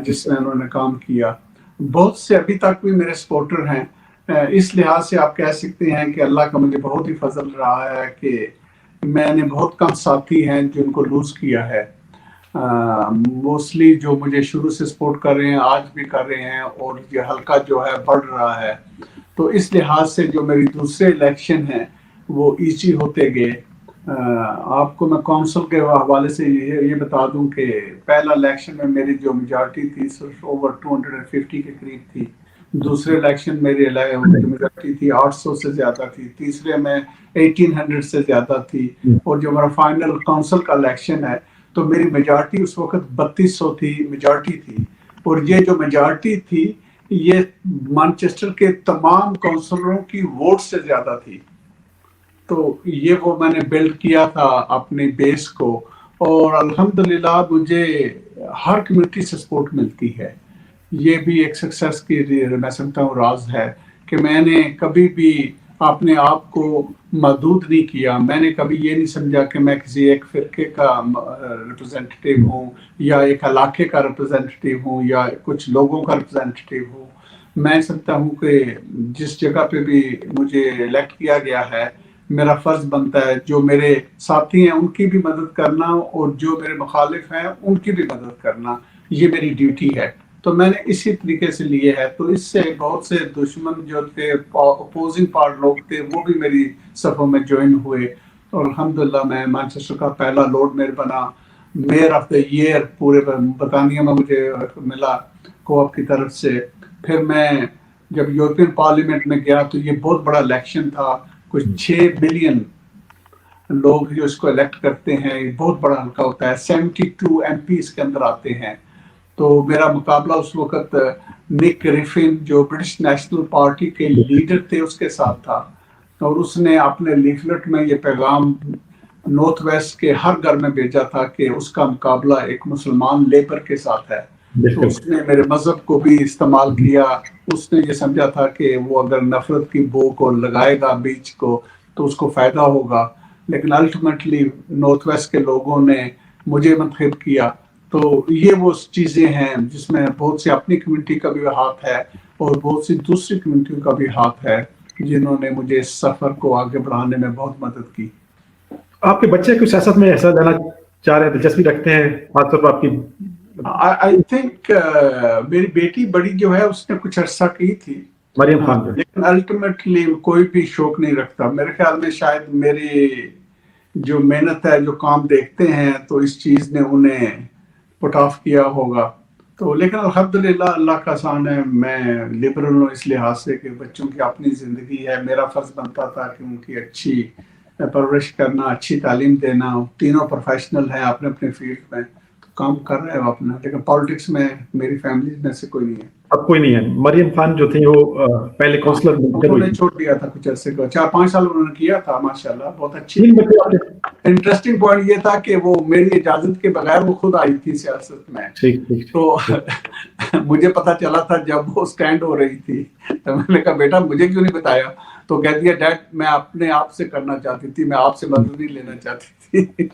جس میں انہوں نے کام کیا. بہت سے ابھی تک بھی میرے سپورٹر ہیں. اس لحاظ سے آپ کہہ سکتے ہیں کہ اللہ کا مجھے بہت ہی فضل رہا ہے کہ میں نے بہت کم ساتھی ہیں جن کو لوز کیا ہے. موسٹلی جو مجھے شروع سے سپورٹ کر رہے ہیں آج بھی کر رہے ہیں، اور یہ حلقہ جو ہے بڑھ رہا ہے. تو اس لحاظ سے جو میری دوسرے الیکشن ہیں وہ ایزی ہوتے گئے. آپ کو میں کونسل کے حوالے سے یہ بتا دوں کہ پہلا الیکشن میں میری جو میجارٹی تھی صرف اوور 250 کے قریب تھی. دوسرے الیکشن میری جو میجارٹی تھی 800 سے زیادہ تھی. تیسرے میں 1800 سے زیادہ تھی. اور جو میرا فائنل کونسل کا الیکشن ہے تو میری میجارٹی اس وقت 3200 تھی میجارٹی تھی. اور یہ جو میجارٹی تھی یہ مانچسٹر کے تمام کونسلروں کی ووٹ سے زیادہ تھی. تو یہ وہ میں نے بلڈ کیا تھا اپنے بیس کو، اور الحمدللہ مجھے ہر کمیونٹی سے سپورٹ ملتی ہے. یہ بھی ایک سکسیس کی میں سمجھتا ہوں راز ہے کہ میں نے کبھی بھی اپنے آپ کو محدود نہیں کیا. میں نے کبھی یہ نہیں سمجھا کہ میں کسی ایک فرقے کا ریپرزینٹیٹیو ہوں یا ایک علاقے کا ریپرزینٹیٹیو ہوں یا کچھ لوگوں کا ریپرزینٹیٹیو ہوں. میں سمجھتا ہوں کہ جس جگہ پہ بھی مجھے الیکٹ کیا گیا ہے میرا فرض بنتا ہے جو میرے ساتھی ہیں ان کی بھی مدد کرنا اور جو میرے مخالف ہیں ان کی بھی مدد کرنا. یہ میری ڈیوٹی ہے. تو میں نے اسی طریقے سے لیے ہے. تو اس سے بہت سے دشمن جو تھے اپوزنگ پارٹ لوگ تھے وہ بھی میری صفوں میں جوائن ہوئے. اور الحمدللہ میں مانچسٹر کا پہلا لارڈ میئر بنا. میئر آف دا ایئر پورے برطانیہ میں مجھے ملا کوآپ کی طرف سے. پھر میں جب یورپین پارلیمنٹ میں گیا تو یہ بہت بڑا الیکشن تھا. کچھ 6 ملین لوگ جو اس کو الیکٹ کرتے ہیں. یہ بہت بڑا حلقہ ہوتا ہے. 72 MP اس کے اندر آتے ہیں. تو میرا مقابلہ اس وقت نک گریفن جو برٹش نیشنل پارٹی کے لیڈر تھے اس کے ساتھ تھا، اور اس نے اپنے لیفلٹ میں یہ پیغام نارتھ ویسٹ کے ہر گھر میں بھیجا تھا کہ اس کا مقابلہ ایک مسلمان لیبر کے ساتھ ہے. تو اس نے میرے مذہب کو بھی استعمال کیا. اس نے یہ سمجھا تھا کہ وہ اگر نفرت کی بو کو لگائے گا بیچ کو تو اس کو فائدہ ہوگا، لیکن الٹیمیٹلی نارتھ ویسٹ کے لوگوں نے مجھے منتخب کیا. تو یہ وہ چیزیں ہیں جس میں بہت سی اپنی کمیونٹی کا بھی ہاتھ ہے اور بہت سی دوسری کمیونٹیوں کا بھی ہاتھ ہے جنہوں نے مجھے اس سفر کو آگے بڑھانے میں بہت مدد کی.
آپ کے بچے کو سیاست میں ایسا لینا چاہ رہے ہیں، دلچسپی رکھتے ہیں خاص طور پر آپ کی؟
آئی تھنک میری بیٹی بڑی جو ہے اس نے کچھ عرصہ کی تھی
مریم خان،
لیکن الٹیمیٹلی کوئی بھی شوق نہیں رکھتا. میرے خیال میں شاید میری جو محنت ہے، جو کام دیکھتے ہیں، تو اس چیز نے انہیں پٹ آف کیا ہوگا. تو لیکن الحمدللہ اللہ کا احسان ہے، میں لبرل ہوں اس لحاظ سے کہ بچوں کی اپنی زندگی ہے. میرا فرض بنتا تھا کہ ان کی اچھی پرورش کرنا، اچھی تعلیم دینا. تینوں پروفیشنل ہیں اپنے اپنے فیلڈ میں، تو کام کر رہے ہیں اپنا، لیکن پالیٹکس میں میری فیملی میں سے کوئی نہیں ہے.
اب کوئی نہیں ہے. مریم خان جو تھی وہ پہلے کونسلر
انہوں نے چھوڑ دیا تھا کچھ عرصے کو، 4-5 سال انہوں نے کیا تھا. ماشاءاللہ بہت اچھی.
3 بچے آپ کے؟
انٹرسٹنگ پوائنٹ یہ تھا کہ وہ میری اجازت کے بغیر وہ خود آئی تھی سیاست میں. تو مجھے پتا چلا تھا جب وہ سٹینڈ ہو رہی تھی، تو میں نے کہا بیٹا مجھے کیوں نہیں بتایا؟ تو کہہ دیا ڈیڈ میں اپنے آپ سے کرنا چاہتی تھی، میں آپ سے مدد نہیں لینا چاہتی تھی.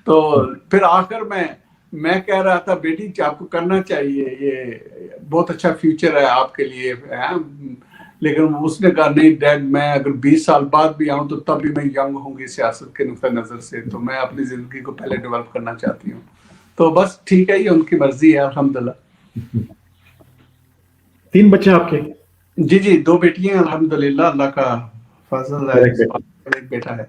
تو پھر آخر میں کہہ رہا تھا بیٹی آپ کو کرنا چاہیے، یہ بہت اچھا فیوچر ہے آپ کے لیے. لیکن اس نے کہا نہیں ڈیڈ، میں اگر 20 سال بعد بھی آؤں تو تب بھی میں ینگ ہوں گی سیاست کے نقطہ نظر سے، تو میں اپنی زندگی کو پہلے ڈیولپ کرنا چاہتی ہوں. تو بس ٹھیک ہے، یہ ان کی مرضی ہے الحمدللہ.
3 بچے آپ کے؟
جی 2 بیٹیاں ہیں الحمدللہ، اللہ کا فضل ہے. ایک بیٹا ہے.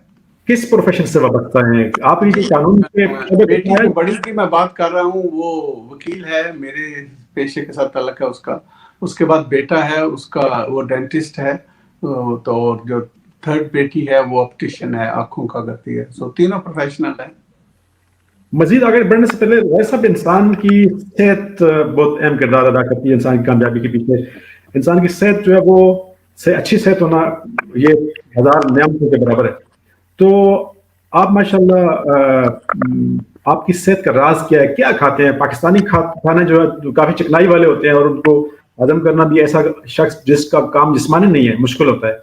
کس پروفیشن سے وابستہ ہیں آپ؟ یہ قانون کے
بیٹی جو بڑی کی میں بات کر رہا ہوں وہ وکیل ہے، میرے پیشے کے ساتھ تعلق ہے اس کا. اس کے بعد بیٹا ہے اس کا، وہ ڈینٹسٹ ہے. تو جو 3rd بیٹی ہے وہ آپٹیشین ہے، آنکھوں کا کرتی ہے. سو تینوں پروفیشنل ہیں.
مزید آگے بڑھنے سے پہلے ویسا بھی انسان کی صحت بہت اہم کردار ادا کرتی ہے انسان کی کامیابی کے پیچھے. انسان کی صحت جو ہے وہ اچھی صحت ہونا یہ 1000 نعمتوں کے برابر ہے. تو آپ ماشاءاللہ آپ کی صحت کا راز کیا ہے؟ کیا کھاتے ہیں؟ پاکستانی کھانے جو ہے کافی چکنائی والے ہوتے ہیں اور ان کو ہضم کرنا بھی ایسا شخص جس کا کام جسمانی نہیں ہے مشکل ہوتا ہے.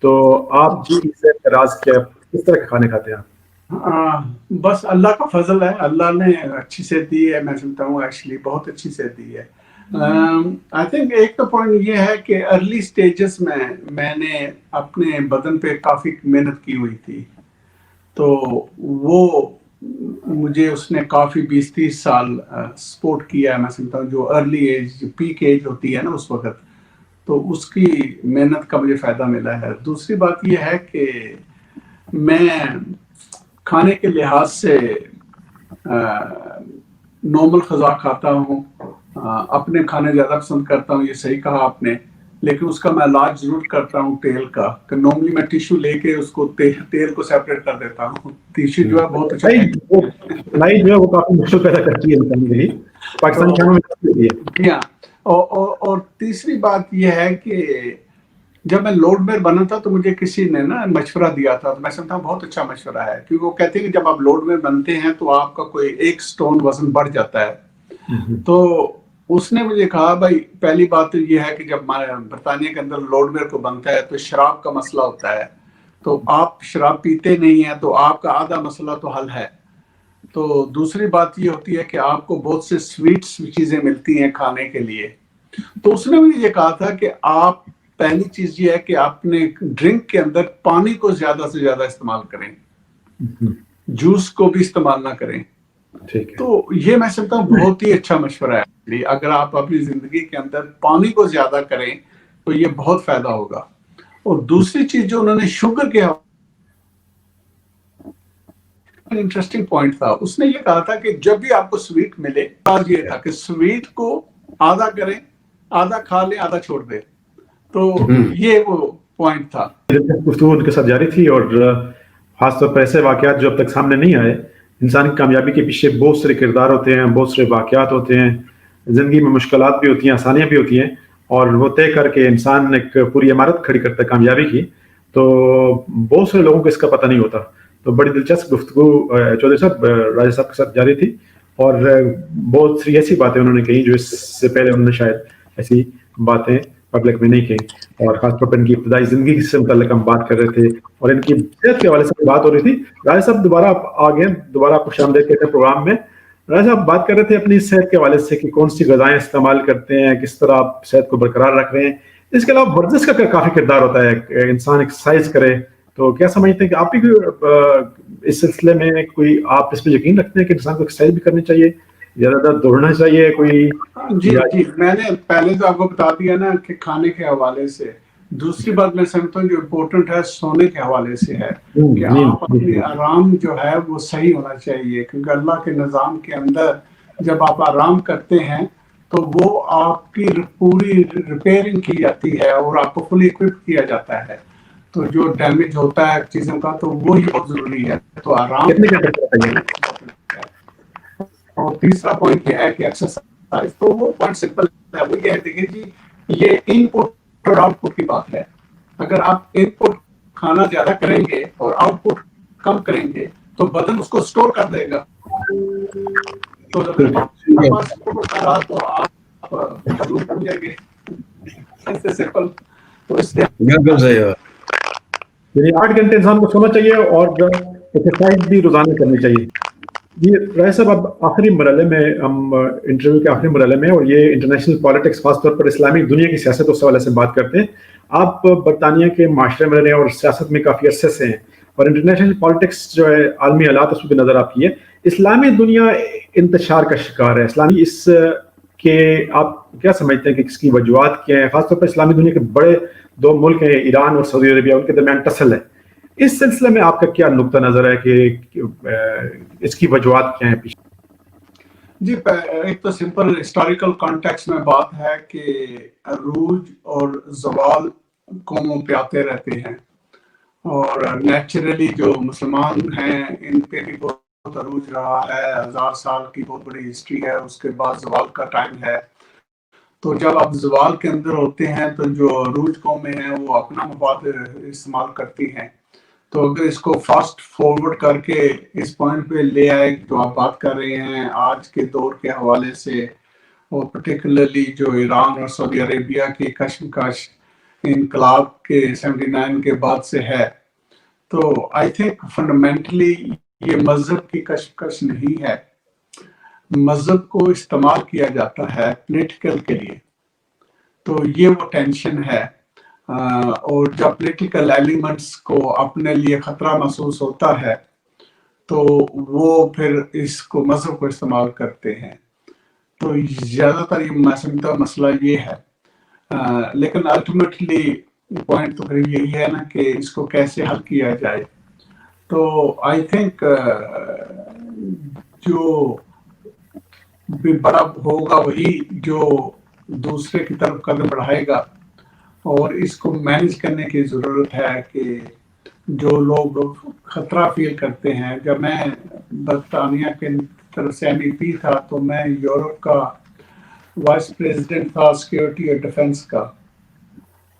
تو آپ کی صحت کا راز کیا ہے؟ کس طرح کے کھانے کھاتے ہیں آپ؟
بس اللہ کا فضل ہے، اللہ نے اچھی صحت دی ہے. میں سمجھتا ہوں ایکچولی بہت اچھی صحت دی ہے. آئی تھنک ایک تو پوائنٹ یہ ہے کہ ارلی سٹیجز میں نے اپنے بدن پہ کافی محنت کی ہوئی تھی. تو وہ مجھے اس نے کافی 20-30 سال سپورٹ کیا ہے. میں سمجھتا ہوں جو ارلی ایج، پیک ایج ہوتی ہے نا اس وقت، تو اس کی محنت کا مجھے فائدہ ملا ہے. دوسری بات یہ ہے کہ میں کھانے کے لحاظ سے نارمل غذا کھاتا ہوں. اپنے کھانے زیادہ پسند کرتا ہوں، یہ صحیح کہا آپ نے، لیکن اس کا میں علاج ضرور کرتا ہوں تیل کا. کہ نارملی میں ٹیشو لے کے اس کو تیل کو سیپریٹ کر دیتا ہوں. ٹیشو جو ہے بہت اچھا
جو ہے وہ کافی مشکل پیدا کرتی ہے انسان کے لیے، پاکستانی کھانوں میں.
اور تیسری بات یہ ہے کہ جب میں لارڈ میئر بنا تھا تو مجھے کسی نے نا مشورہ دیا تھا، تو میں سمجھتا ہوں بہت اچھا مشورہ ہے، کیونکہ وہ کہتے ہیں کہ جب آپ لارڈ میئر بنتے ہیں تو آپ کا کوئی 1 سٹون وزن بڑھ جاتا ہے. تو اس نے مجھے کہا بھائی پہلی بات تو یہ ہے کہ جب برطانیہ کے اندر لارڈ میئر کو بنتا ہے تو شراب کا مسئلہ ہوتا ہے. تو آپ شراب پیتے نہیں ہیں تو آپ کا آدھا مسئلہ تو حل ہے. تو دوسری بات یہ ہوتی ہے کہ آپ کو بہت سے سویٹس چیزیں ملتی ہیں کھانے کے لیے. تو اس نے مجھے یہ کہا تھا کہ آپ پہلی چیز یہ ہے کہ اپنے ڈرنک کے اندر پانی کو زیادہ سے زیادہ استعمال کریں، جوس کو بھی استعمال نہ کریں. تو یہ میں سمجھتا ہوں بہت ہی اچھا مشورہ ہے. اگر آپ اپنی زندگی کے اندر پانی کو زیادہ کریں تو یہ بہت فائدہ ہوگا. اور دوسری چیز جو انہوں نے شوگر کے انٹرسٹنگ پوائنٹ تھا، اس نے یہ کہا تھا کہ جب بھی آپ کو سویٹ ملے، یہ تھا کہ سویٹ کو آدھا کریں، آدھا کھا لیں، آدھا چھوڑ دیں. تو یہ وہ پوائنٹ تھا.
گفتگو ان کے ساتھ جاری تھی اور خاص طور پر ایسے واقعات جو اب تک سامنے نہیں آئے. انسان کی کامیابی کے پیچھے بہت سارے کردار ہوتے ہیں، بہت سارے واقعات ہوتے ہیں. زندگی میں مشکلات بھی ہوتی ہیں، آسانیاں بھی ہوتی ہیں، اور وہ طے کر کے انسان ایک پوری عمارت کھڑی کرتا ہے کامیابی کی. تو بہت سے لوگوں کو اس کا پتہ نہیں ہوتا. تو بڑی دلچسپ گفتگو چودھری صاحب راجہ صاحب کے ساتھ جاری تھی، اور بہت سی ایسی باتیں انہوں نے کہی جو اس سے پہلے انہوں نے شاید ایسی باتیں پبلک میں نہیں کہیں. اور خاص طور پر ان کی ابتدائی زندگی سے متعلق ہم بات کر رہے تھے، اور ان کی صحت کے حوالے سے بات ہو رہی تھی. راجہ صاحب دوبارہ آپ آ گئے، دوبارہ آپ کو خوش آمدید کہتے ہیں پروگرام میں. راجہ صاحب بات کر رہے تھے اپنی صحت کے حوالے سے کہ کون سی غذائیں استعمال کرتے ہیں، کس طرح آپ صحت کو برقرار رکھ رہے ہیں. اس کے علاوہ ورزش کا کافی کردار ہوتا ہے، انسان ایکسرسائز کرے. تو کیا سمجھتے ہیں کہ آپ بھی اس سلسلے میں کوئی آپ اس پہ یقین رکھتے ہیں کہ انسان کو ایکسرسائز بھی کرنی چاہیے، زیادہ دوڑنا چاہیے کوئی؟
جی میں نے پہلے تو آپ کو بتا دیا نا کہ کھانے کے حوالے سے. دوسری بات میں سمجھتا ہوں جو امپورٹنٹ ہے سونے کے حوالے سے ہے کہ آپ اپنی آرام جو ہے وہ صحیح ہونا چاہیے، کیونکہ اللہ کے نظام کے اندر جب آپ آرام کرتے ہیں تو وہ آپ کی پوری ریپیئرنگ کی جاتی ہے اور آپ کو فلی اکوپ کیا جاتا ہے. تو جو ڈیمیج ہوتا ہے چیزوں کا تو وہی بہت ضروری ہے. تو آرام. اور تیسرا پوائنٹ یہ ہے کہ ایکسرسائز، تو وہ پوائنٹ سمپل ہے، وہ یہ ہے دیکھیں جی یہ ان پٹ اور آؤٹ پٹ کی بات ہے. اگر آپ ان پٹ کھانا زیادہ کریں گے اور آؤٹ پٹ کم کریں گے تو بدن اس کو اسٹور کر دے گا. تو اگر آپ پاس رہا تو آپ ہو جائیں گے. ایسے سمپل. تو اس لیے
بالکل صحیح ہے.
یعنی 8 گھنٹے انسان کو سونا چاہیے اور ایکسرسائز بھی روزانہ کرنی چاہیے. یہ راجہ صاحب اب آخری مرحلے میں، ہم انٹرویو کے آخری مرحلے میں، اور یہ انٹرنیشنل پالیٹکس خاص طور پر اسلامی دنیا کی سیاست اس حوالے سے بات کرتے ہیں. آپ برطانیہ کے معاشرے میں رہے ہیں اور سیاست میں کافی عرصے سے ہیں، اور انٹرنیشنل پالیٹکس جو ہے عالمی حالات اس پہ نظر آپ کی ہے. اسلامی دنیا انتشار کا شکار ہے، اسلامی اس کے آپ کیا سمجھتے ہیں کہ اس کی وجوہات کیا ہیں؟ خاص طور پر اسلامی دنیا کے بڑے 2 ملک ہیں ایران اور سعودی عربیہ، ان کے درمیان ٹسل ہے. اس سلسلے میں آپ کا کیا نقطہ نظر ہے کہ اس کی وجوہات کیا ہیں پیچھے؟
جی ایک تو سمپل ہسٹوریکل کانٹیکس میں بات ہے کہ عروج اور زوال قوموں پہ آتے رہتے ہیں، اور نیچرلی جو مسلمان ہیں ان پہ بھی بہت عروج رہا ہے. 1000 سال کی بہت بڑی ہسٹری ہے. اس کے بعد زوال کا ٹائم ہے. تو جب آپ زوال کے اندر ہوتے ہیں تو جو عروج قومیں ہیں وہ اپنا مفاد استعمال کرتی ہیں. تو اگر اس کو فاسٹ فارورڈ کر کے اس پوائنٹ پہ لے آئے جو آپ بات کر رہے ہیں آج کے دور کے حوالے سے، اور پرٹیکولرلی جو ایران اور سعودی عربیہ کی کشمکش انقلاب کے 79 کے بعد سے ہے، تو آئی تھنک فنڈامنٹلی یہ مذہب کی کشمکش نہیں ہے. مذہب کو استعمال کیا جاتا ہے پولیٹیکل کے لیے. تو یہ وہ ٹینشن ہے، اور جب پولیٹیکل ایلیمنٹس کو اپنے لیے خطرہ محسوس ہوتا ہے تو وہ پھر اس کو مذہب کو استعمال کرتے ہیں. تو زیادہ تر یہ میں سمجھتا ہوں مسئلہ یہ ہے. لیکن الٹیمیٹلی پوائنٹ تو پھر یہی ہے نا کہ اس کو کیسے حل کیا جائے. تو آئی تھنک جو بھی بڑا ہوگا وہی جو دوسرے کی طرف قدم بڑھائے گا، اور اس کو مینج کرنے کی ضرورت ہے کہ جو لوگ خطرہ فیل کرتے ہیں. جب میں برطانیہ کے طرف سے MEP تھا تو میں یورپ کا وائس پریزیڈنٹ تھا سیکیورٹی اور ڈیفنس کا.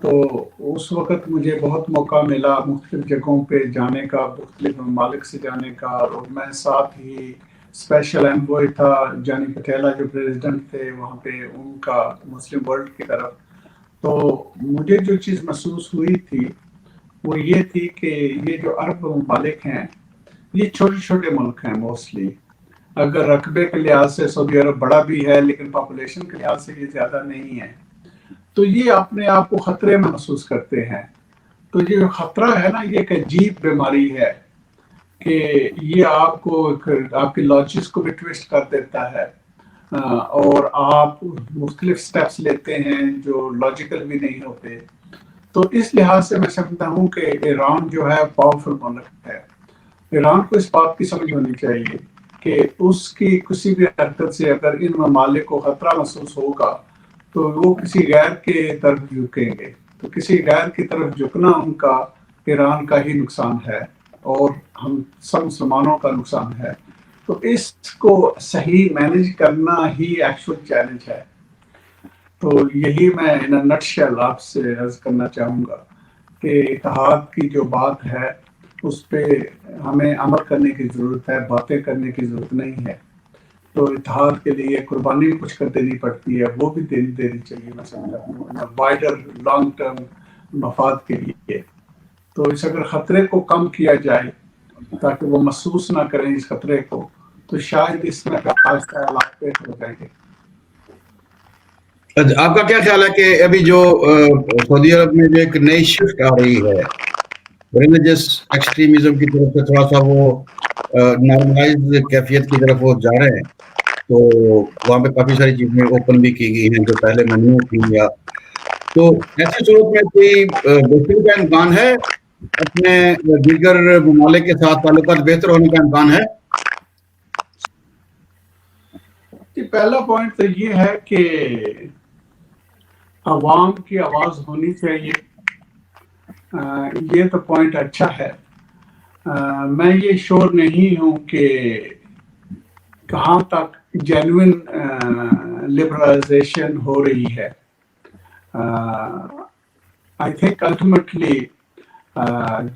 تو اس وقت مجھے بہت موقع ملا مختلف جگہوں پہ جانے کا، مختلف ممالک سے جانے کا، اور میں ساتھ ہی اسپیشل انوائے تھا جانی پٹیلا جو پریزیڈنٹ تھے وہاں پہ ان کا مسلم ورلڈ کی طرف. تو مجھے جو چیز محسوس ہوئی تھی وہ یہ تھی کہ یہ جو عرب ممالک ہیں یہ چھوٹے چھوٹے ملک ہیں موسٹلی. اگر رقبے کے لحاظ سے سعودی عرب بڑا بھی ہے لیکن پاپولیشن کے لحاظ سے یہ زیادہ نہیں ہے. تو یہ اپنے آپ کو خطرے میں محسوس کرتے ہیں. تو یہ جو خطرہ ہے نا یہ ایک عجیب بیماری ہے کہ یہ آپ کو آپ کی لاجکس کو بھی ٹویسٹ کر دیتا ہے، اور آپ مختلف سٹیپس لیتے ہیں جو لاجیکل بھی نہیں ہوتے. تو اس لحاظ سے میں سمجھتا ہوں کہ ایران جو ہے پاورفل ملک ہے. ایران کو اس بات کی سمجھ ہونی چاہیے کہ اس کی کسی بھی حرکت سے اگر ان ممالک کو خطرہ محسوس ہوگا تو وہ کسی غیر کے طرف جھکیں گے. تو کسی غیر کی طرف جھکنا ان کا ایران کا ہی نقصان ہے اور ہم سب مسلمانوں کا نقصان ہے. تو اس کو صحیح مینیج کرنا ہی ایکچوئل چیلنج ہے. تو یہی میں ان نٹ شیل آپ سے عرض کرنا چاہوں گا کہ اتحاد کی جو بات ہے اس پہ ہمیں عمل کرنے کی ضرورت ہے، باتیں کرنے کی ضرورت نہیں ہے. تو اتحاد کے لیے قربانی بھی کچھ کر دینی پڑتی ہے، وہ بھی دینی چاہیے میں سمجھتا ہوں وائڈر لانگ ٹرم مفاد کے لیے. تو اس اگر خطرے کو کم کیا جائے تاکہ وہ محسوس نہ کریں اس خطرے کو، تو شاید اس میں آہستہ حالات بہتر ہو جائیں گے.
آپ کا کیا خیال ہے کہ ابھی جو سعودی عرب میں جو ایک نئی شفٹ آ رہی ہے ریلیجس ایکسٹریمزم کی طرف سے، تھوڑا سا وہ نارملائز کیفیت کی طرف وہ جا رہے ہیں، تو وہاں پہ کافی ساری چیزیں اوپن بھی کی گئی ہیں جو پہلے ممنوع تھی، یا تو ایسی صورت میں کوئی بہتری کا امکان ہے، اپنے دیگر ممالک کے ساتھ تعلقات بہتر ہونے کا امکان ہے؟
پہلا پوائنٹ تو یہ ہے کہ عوام کی آواز ہونی چاہیے. یہ تو پوائنٹ اچھا ہے. میں یہ شور نہیں ہوں کہ کہاں تک جینوئن لبرلائزیشن ہو رہی ہے. آئی تھنک الٹیمیٹلی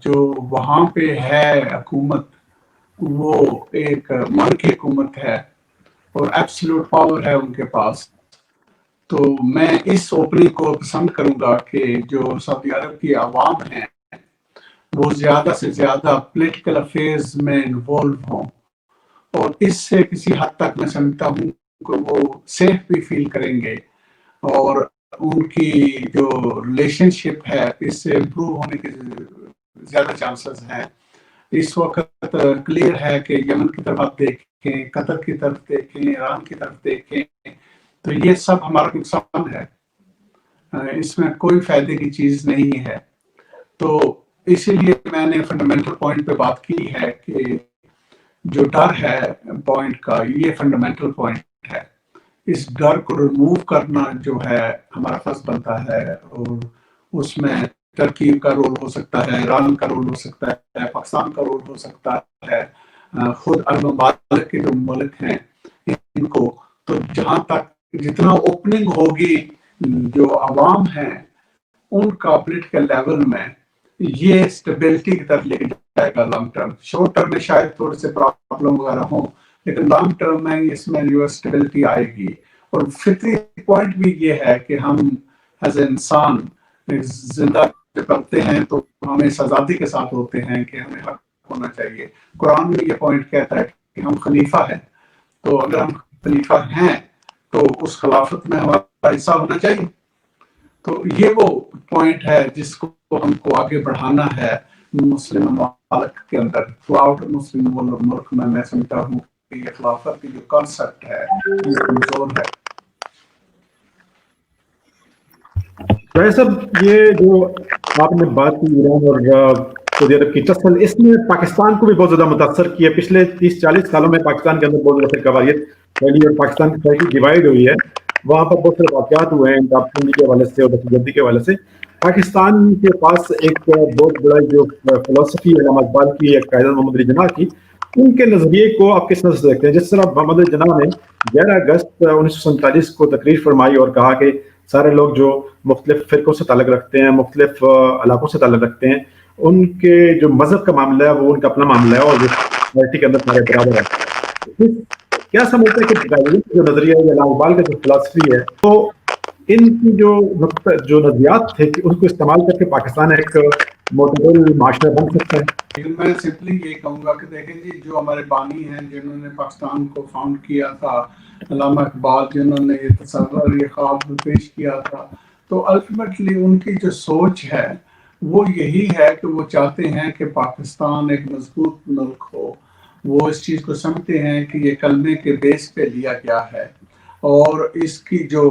جو وہاں پہ ہے حکومت وہ ایک ملکی حکومت ہے اور ایبسلوٹ پاور ہے ان کے پاس. تو میں اس اوپننگ کو پسند کروں گا کہ جو سعودی عرب کی عوام ہیں وہ زیادہ سے زیادہ پولیٹیکل افیئرز میں انوالو ہوں، اور اس سے کسی حد تک میں سمجھتا ہوں کہ وہ سیف بھی فیل کریں گے اور ان کی جو ریلیشن شپ ہے اس سے امپروو ہونے کے زیادہ چانسز ہیں. اس وقت کلیئر ہے کہ یمن کی طرف آپ دیکھیں، قطر کی طرف دیکھیں، ایران کی طرف دیکھیں، تو یہ سب ہمارا نقصان ہے، اس میں کوئی فائدے کی چیز نہیں ہے. تو اسی لیے میں نے فنڈامنٹل پوائنٹ پہ بات کی ہے کہ جو ڈر ہے پوائنٹ کا، یہ فنڈامنٹل پوائنٹ ہے. اس ڈر کو ریموو کرنا جو ہے ہمارا فرض بنتا ہے، اور اس میں ترکی کا رول ہو سکتا ہے، ایران کا رول ہو سکتا ہے، پاکستان کا رول ہو سکتا ہے، خود عرب ممالک کے جو ملک ہیں ان کو. تو جہاں تک جتنا اوپننگ ہوگی جو عوام ہیں ان کا پولیٹیکل لیول میں، یہ اسٹیبلٹی کی طرف لے کے جائے گا. لانگ ٹرم، شارٹ ٹرم میں شاید تھوڑے سے پرابلم وغیرہ ہوں، لیکن لانگ ٹرم میں اس میں جو اسٹیبلٹی آئے گی. اور فطری پوائنٹ بھی یہ ہے کہ ہم ایز اے انسان زندہ جب کرتے ہیں تو ہم اس آزادی کے ساتھ ہوتے ہیں کہ ہمیں حق ہونا چاہیے. قرآن میں یہ پوائنٹ کہتا ہے کہ ہم خلیفہ ہیں، تو اگر ہم خلیفہ ہیں تو اس خلافت میں ہمارا حصہ ہونا چاہیے. تو یہ وہ پوائنٹ ہے جس کو ہم کو آگے بڑھانا ہے مسلم ممالک کے اندر. تھرو آؤٹ مسلم ملک میں سمجھتا ہوں کہ یہ خلافت کی جو کانسیپٹ ہے یہ کمزور ہے.
شاہد صاحب، یہ جو آپ نے بات کی ایران اور سعودی عرب کی ٹسل، اس نے پاکستان کو بھی بہت زیادہ متاثر کیا. پچھلے 30-40 سالوں میں پاکستان کے اندر بہت زیادہ فرقہ واریت پھیلی اور پاکستان کی سوسائٹی ڈیوائڈ ہوئی ہے. وہاں پر بہت سارے واقعات ہوئے ہیں انتخاب کے حوالے سے اور دہشت گردی کے حوالے سے. پاکستان کے پاس ایک بہت بڑا جو فلسفی ہے علامہ اقبال کی، ایک قائد محمد علی جناح کی، ان کے نظریے کو آپ کس نظر سے دیکھتے ہیں؟ جس طرح محمد علی جناح نے 11 اگست 1947 کو تقریر فرمائی اور کہا کہ سارے لوگ جو مختلف فرقوں سے تعلق رکھتے ہیں، مختلف علاقوں سے تعلق رکھتے ہیں، ان کے جو مذہب کا معاملہ ہے وہ ان کا اپنا معاملہ ہے اور سوسائٹی کے اندر سارے برابر ہے. کیا سمجھتے ہیں کہ جو نظریہ ہے علامہ اقبال کا جو فلسفی ہے، تو ان کی جو نظریات تھے کہ اس کو استعمال کر کے پاکستان ایک معتدل معاشرہ بن سکتا ہے؟
میں سمپلی یہ کہوں گا کہ دیکھیں جی، جو ہمارے بانی ہیں جنہوں نے پاکستان کو فاؤنڈ کیا تھا، علامہ اقبال جنہوں نے یہ تصور، یہ خواب پیش کیا تھا، تو الٹیمیٹلی ان کی جو سوچ ہے وہ یہی ہے کہ وہ چاہتے ہیں کہ پاکستان ایک مضبوط ملک ہو. وہ اس چیز کو سمجھتے ہیں کہ یہ کلمے کے بیس پہ لیا گیا ہے، اور اس کی جو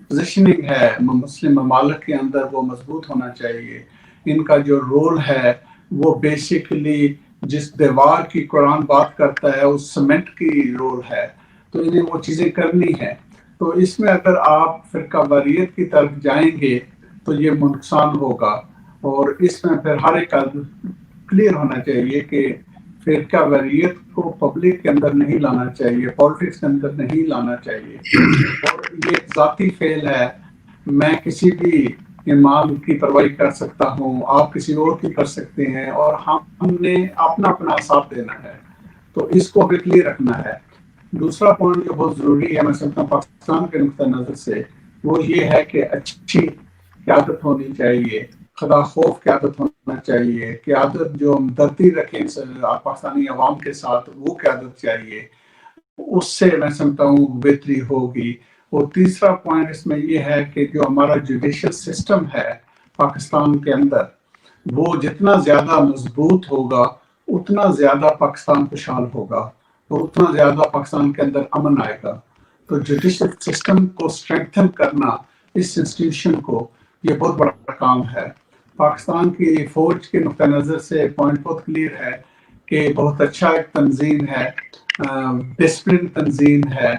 پوزیشننگ ہے مسلم ممالک کے اندر وہ مضبوط ہونا چاہیے. ان کا جو رول ہے وہ بیسیکلی جس دیوار کی قرآن بات کرتا ہے اس سیمنٹ کی رول ہے، تو انہیں وہ چیزیں کرنی ہے. تو اس میں اگر آپ فرقہ واریت کی طرف جائیں گے تو یہ نقصان ہوگا، اور اس میں پھر ہر ایک کلیئر ہونا چاہیے کہ فرقہ واریت کو پبلک کے اندر نہیں لانا چاہیے، پالیٹکس کے اندر نہیں لانا چاہیے، اور یہ ایک ذاتی فعل ہے. میں کسی بھی امام کی پرواہی کر سکتا ہوں، آپ کسی اور کی کر سکتے ہیں، اور ہم نے اپنا ساتھ دینا ہے. تو اس کو بھی کلیئر رکھنا ہے. دوسرا پوائنٹ جو بہت ضروری ہے میں سمجھتا ہوں پاکستان کے نقطہ نظر سے، وہ یہ ہے کہ اچھی قیادت ہونی چاہیے، خدا خوف قیادت ہونا چاہیے، قیادت جو ہمدردی رکھے پاکستانی عوام کے ساتھ، وہ قیادت چاہیے. اس سے میں سمجھتا ہوں بہتری ہوگی. اور تیسرا پوائنٹ اس میں یہ ہے کہ جو ہمارا جوڈیشل سسٹم ہے پاکستان کے اندر، وہ جتنا زیادہ مضبوط ہوگا اتنا زیادہ پاکستان خوشحال ہوگا اور اتنا زیادہ پاکستان کے اندر امن آئے گا. تو جوڈیشل سسٹم کو اسٹرینتھن کرنا، اس انسٹیٹیوشن کو، یہ بہت بڑا کام ہے. پاکستان کی فوج کے نقطہ نظر سے پوائنٹ بہت کلیئر ہے کہ بہت اچھا ایک تنظیم ہے، ڈسپلن تنظیم ہے،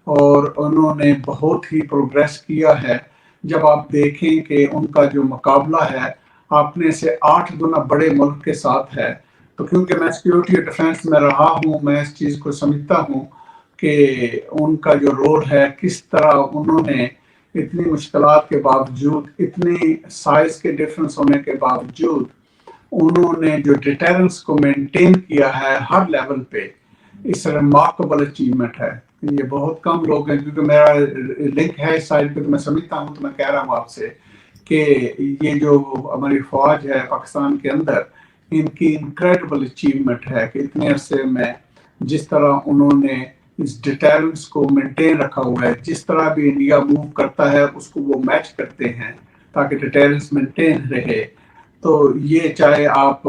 اور انہوں نے بہت ہی پروگریس کیا ہے. جب آپ دیکھیں کہ ان کا جو مقابلہ ہے اپنے سے 8 گنا بڑے ملک کے ساتھ ہے، تو کیونکہ میں سیکیورٹی اور ڈیفنس میں رہا ہوں، میں اس چیز کو سمجھتا ہوں کہ ان کا جو رول ہے، کس طرح انہوں نے اتنی مشکلات کے باوجود، اتنی سائز کے ڈیفرنس ہونے کے باوجود، انہوں نے جو ڈیٹرنس کو مینٹین کیا ہے ہر لیول پہ، اس ریمارکیبل اچیومنٹ ہے. یہ بہت کم لوگ ہیں، کیونکہ میرا لنک ہے اس سائڈ پہ تو میں سمجھتا ہوں، تو میں کہہ رہا ہوں آپ سے کہ یہ جو ہماری فوج ہے پاکستان کے اندر، ان کی انکریڈبل اچیومنٹ ہے کہ اتنے عرصے میں جس طرح انہوں نے اس ڈیٹرنس کو مینٹین رکھا ہوا ہے، جس طرح بھی انڈیا موو کرتا ہے اس کو وہ میچ کرتے ہیں تاکہ ڈیٹرنس مینٹین رہے. تو یہ چاہے آپ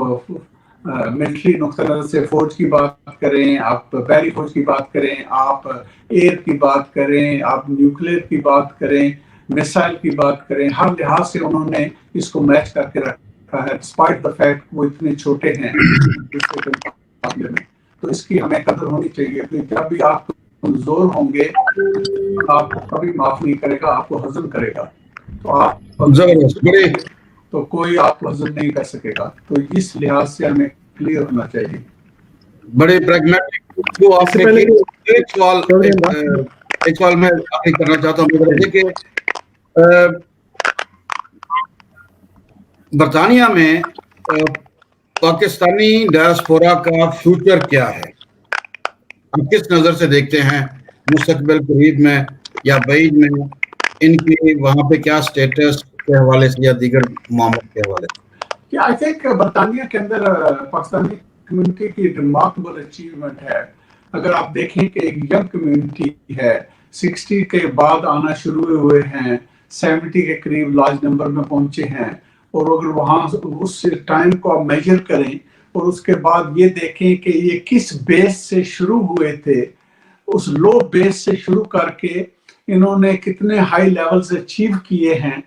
ملٹری نقطہ نظر سے فوج کی بات کریں، آپ بحری فوج کی بات کریں، آپ ایئر کی بات کریں، آپ نیوکلیئر کی بات کریں، میسائل کی بات کریں، ہر لحاظ سے انہوں نے اس کو میچ کر کے رکھا ہے، ڈسپائٹ دا فیکٹ وہ اتنے چھوٹے ہیں دوسرے کے مقابلے میں. تو اس کی ہمیں قدر ہونی چاہیے کہ جب بھی آپ کمزور ہوں گے، آپ کو کبھی معاف نہیں کرے گا، آپ کو ہضم کرے گا. تو آپ
زبردست، بڑے
تو کوئی آپ کو ہضم نہیں کر سکے گا. تو اس لحاظ سے ہمیں کلیئر ہونا چاہیے.
بڑے پریگمیٹک جو آپ نے
پہلے
کی. ایک سوال میں آخری کرنا چاہتا ہوں کہ برطانیہ میں پاکستانی ڈائسپورا کا فیوچر کیا ہے؟ آپ کس نظر سے دیکھتے ہیں مستقبل قریب میں یا بعید میں؟ ان کی وہاں پہ کیا سٹیٹس کے حوالے سے یا دیگر معاملات کے حوالے سے؟
آئی تھنک برطانیہ کے اندر پاکستانی کمیونٹی کی ریمارکیبل اچیومنٹ ہے. اگر آپ دیکھیں کہ ایک ینگ کمیونٹی ہے، 60 کے بعد آنا شروع ہوئے ہیں، 70 کے قریب لارج نمبر میں پہنچے ہیں، اور اگر وہاں اس ٹائم کو آپ میجر کریں اور اس کے بعد یہ دیکھیں کہ یہ کس بیس سے شروع ہوئے تھے، اس لو بیس سے شروع کر کے انہوں نے کتنے ہائی لیولز اچیو کیے ہیں،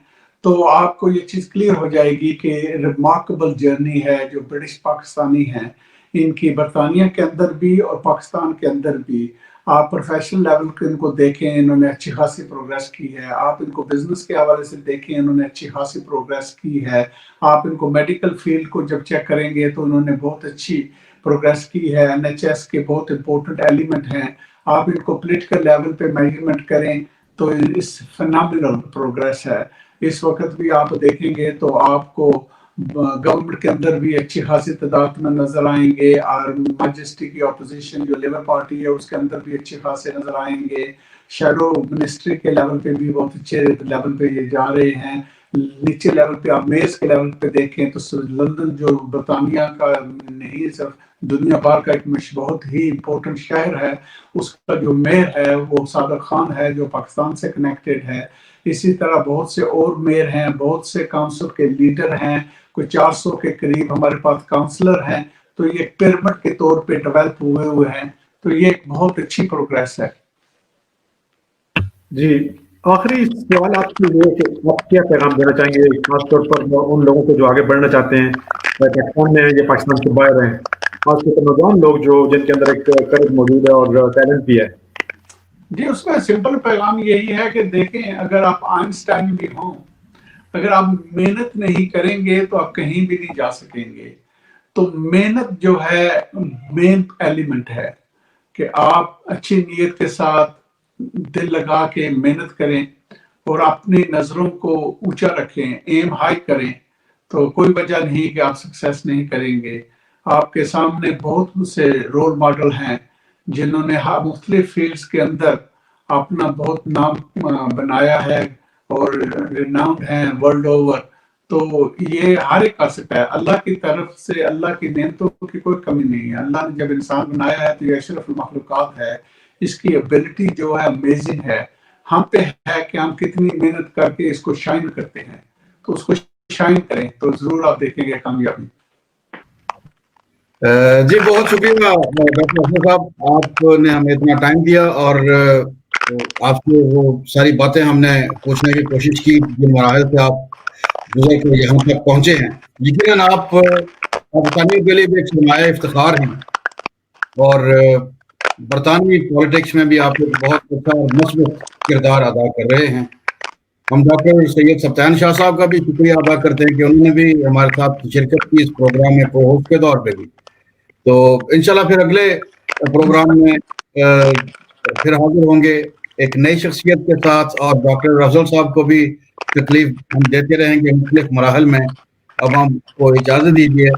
تو آپ کو یہ چیز کلیئر ہو جائے گی کہ ریمارکیبل جرنی ہے جو برٹش پاکستانی ہیں ان کی، برطانیہ کے اندر بھی اور پاکستان کے اندر بھی. آپ پروفیشنل لیول کے ان کو دیکھیں، انہوں نے اچھی خاصی پروگریس کی ہے. آپ ان کو بزنس کے حوالے سے دیکھیں، انہوں نے اچھی خاصی پروگریس کی ہے. آپ ان کو میڈیکل فیلڈ کو جب چیک کریں گے تو انہوں نے بہت اچھی پروگریس کی ہے. NHS کے بہت امپورٹنٹ ایلیمنٹ ہیں. آپ ان کو پولیٹیکل لیول پہ میجرمنٹ کریں تو اس فینامنل پروگریس ہے. اس وقت بھی آپ دیکھیں گے تو آپ کو گورنمنٹ کے اندر بھی اچھی خاصی تعداد میں نظر آئیں گے، اور میجسٹی کی اپوزیشن جو لیبر پارٹی ہے اس کے اندر بھی اچھے خاصے نظر آئیں گے. شیڈو منسٹری کے لیول پہ بھی بہت اچھے لیول پہ یہ جا رہے ہیں. نیچے لیول پہ آپ میئرس کے لیول پہ دیکھیں تو لندن جو برطانیہ کا نہیں صرف دنیا بھر کا ایک بہت ہی امپورٹنٹ شہر ہے، اس کا جو میئر ہے وہ صادق خان ہے جو پاکستان سے کنیکٹڈ ہے. اسی طرح بہت سے اور میئر ہیں، بہت سے کاؤنسل کے لیڈر ہیں، کوئی 400 کے قریب ہمارے پاس کاؤنسلر ہیں. تو یہ پیرامڈ کے طور پہ ڈیولپ ہوئے ہیں. تو یہ ایک بہت اچھی پروگریس ہے.
جی، آخری سوال آپ کے لیے کہ آپ کیا پیغام دینا چاہیں گے خاص طور پر ان لوگوں کو جو آگے بڑھنا چاہتے ہیں، پاکستان میں ہیں یا پاکستان سے باہر ہیں، خاص طور پر نوجوان لوگ جو جن کے اندر ایک کرج موجود ہے اور ٹیلنٹ بھی ہے؟
جی، اس میں سمپل پیغام یہی ہے کہ دیکھیں، اگر آپ آئنسٹائن بھی ہوں، اگر آپ محنت نہیں کریں گے تو آپ کہیں بھی نہیں جا سکیں گے. تو محنت جو ہے مین ایلیمنٹ ہے کہ آپ اچھی نیت کے ساتھ دل لگا کے محنت کریں اور اپنی نظروں کو اونچا رکھیں، ایم ہائی کریں، تو کوئی وجہ نہیں کہ آپ سکسیس نہیں کریں گے. آپ کے سامنے بہت سے رول ماڈل ہیں جنہوں نے مختلف فیلڈز کے اندر اپنا بہت نام بنایا ہے اور ریناؤنڈ ہیں ورلڈ اوور. تو یہ ہر ایک کر سکتا ہے. اللہ کی طرف سے اللہ کی نعمتوں کی کوئی کمی نہیں ہے. اللہ نے جب انسان بنایا ہے تو یہ اشرف المخلوقات ہے. اس کی ایبلٹی جو ہے امیزنگ ہے. ہم پہ ہے کہ ہم کتنی محنت کر کے اس کو شائن کرتے ہیں. تو اس کو شائن کریں تو ضرور آپ دیکھیں گے کامیابی.
جی بہت شکریہ ڈاکٹر افضل صاحب، آپ نے ہمیں اتنا ٹائم دیا اور آپ سے وہ ساری باتیں ہم نے پوچھنے کی کوشش کی جن مراحل سے آپ گزر کے یہاں تک پہنچے ہیں. یقیناً آپ پاکستانیوں کے لیے بھی ایک سرمایہ افتخار ہیں اور برطانوی پالیٹکس میں بھی آپ ایک بہت اچھا اور مثبت کردار ادا کر رہے ہیں. ہم ڈاکٹر سید سبطین شاہ صاحب کا بھی شکریہ ادا کرتے ہیں کہ انہوں نے بھی ہمارے ساتھ شرکت کی اس پروگرام میں کو ہوسٹ کے طور پہ بھی. تو انشاءاللہ پھر اگلے پروگرام میں پھر حاضر ہوں گے ایک نئی شخصیت کے ساتھ، اور ڈاکٹر افضل صاحب کو بھی تکلیف ہم دیتے رہیں گے مختلف مراحل میں. اب ہم کو اجازت دیجیے.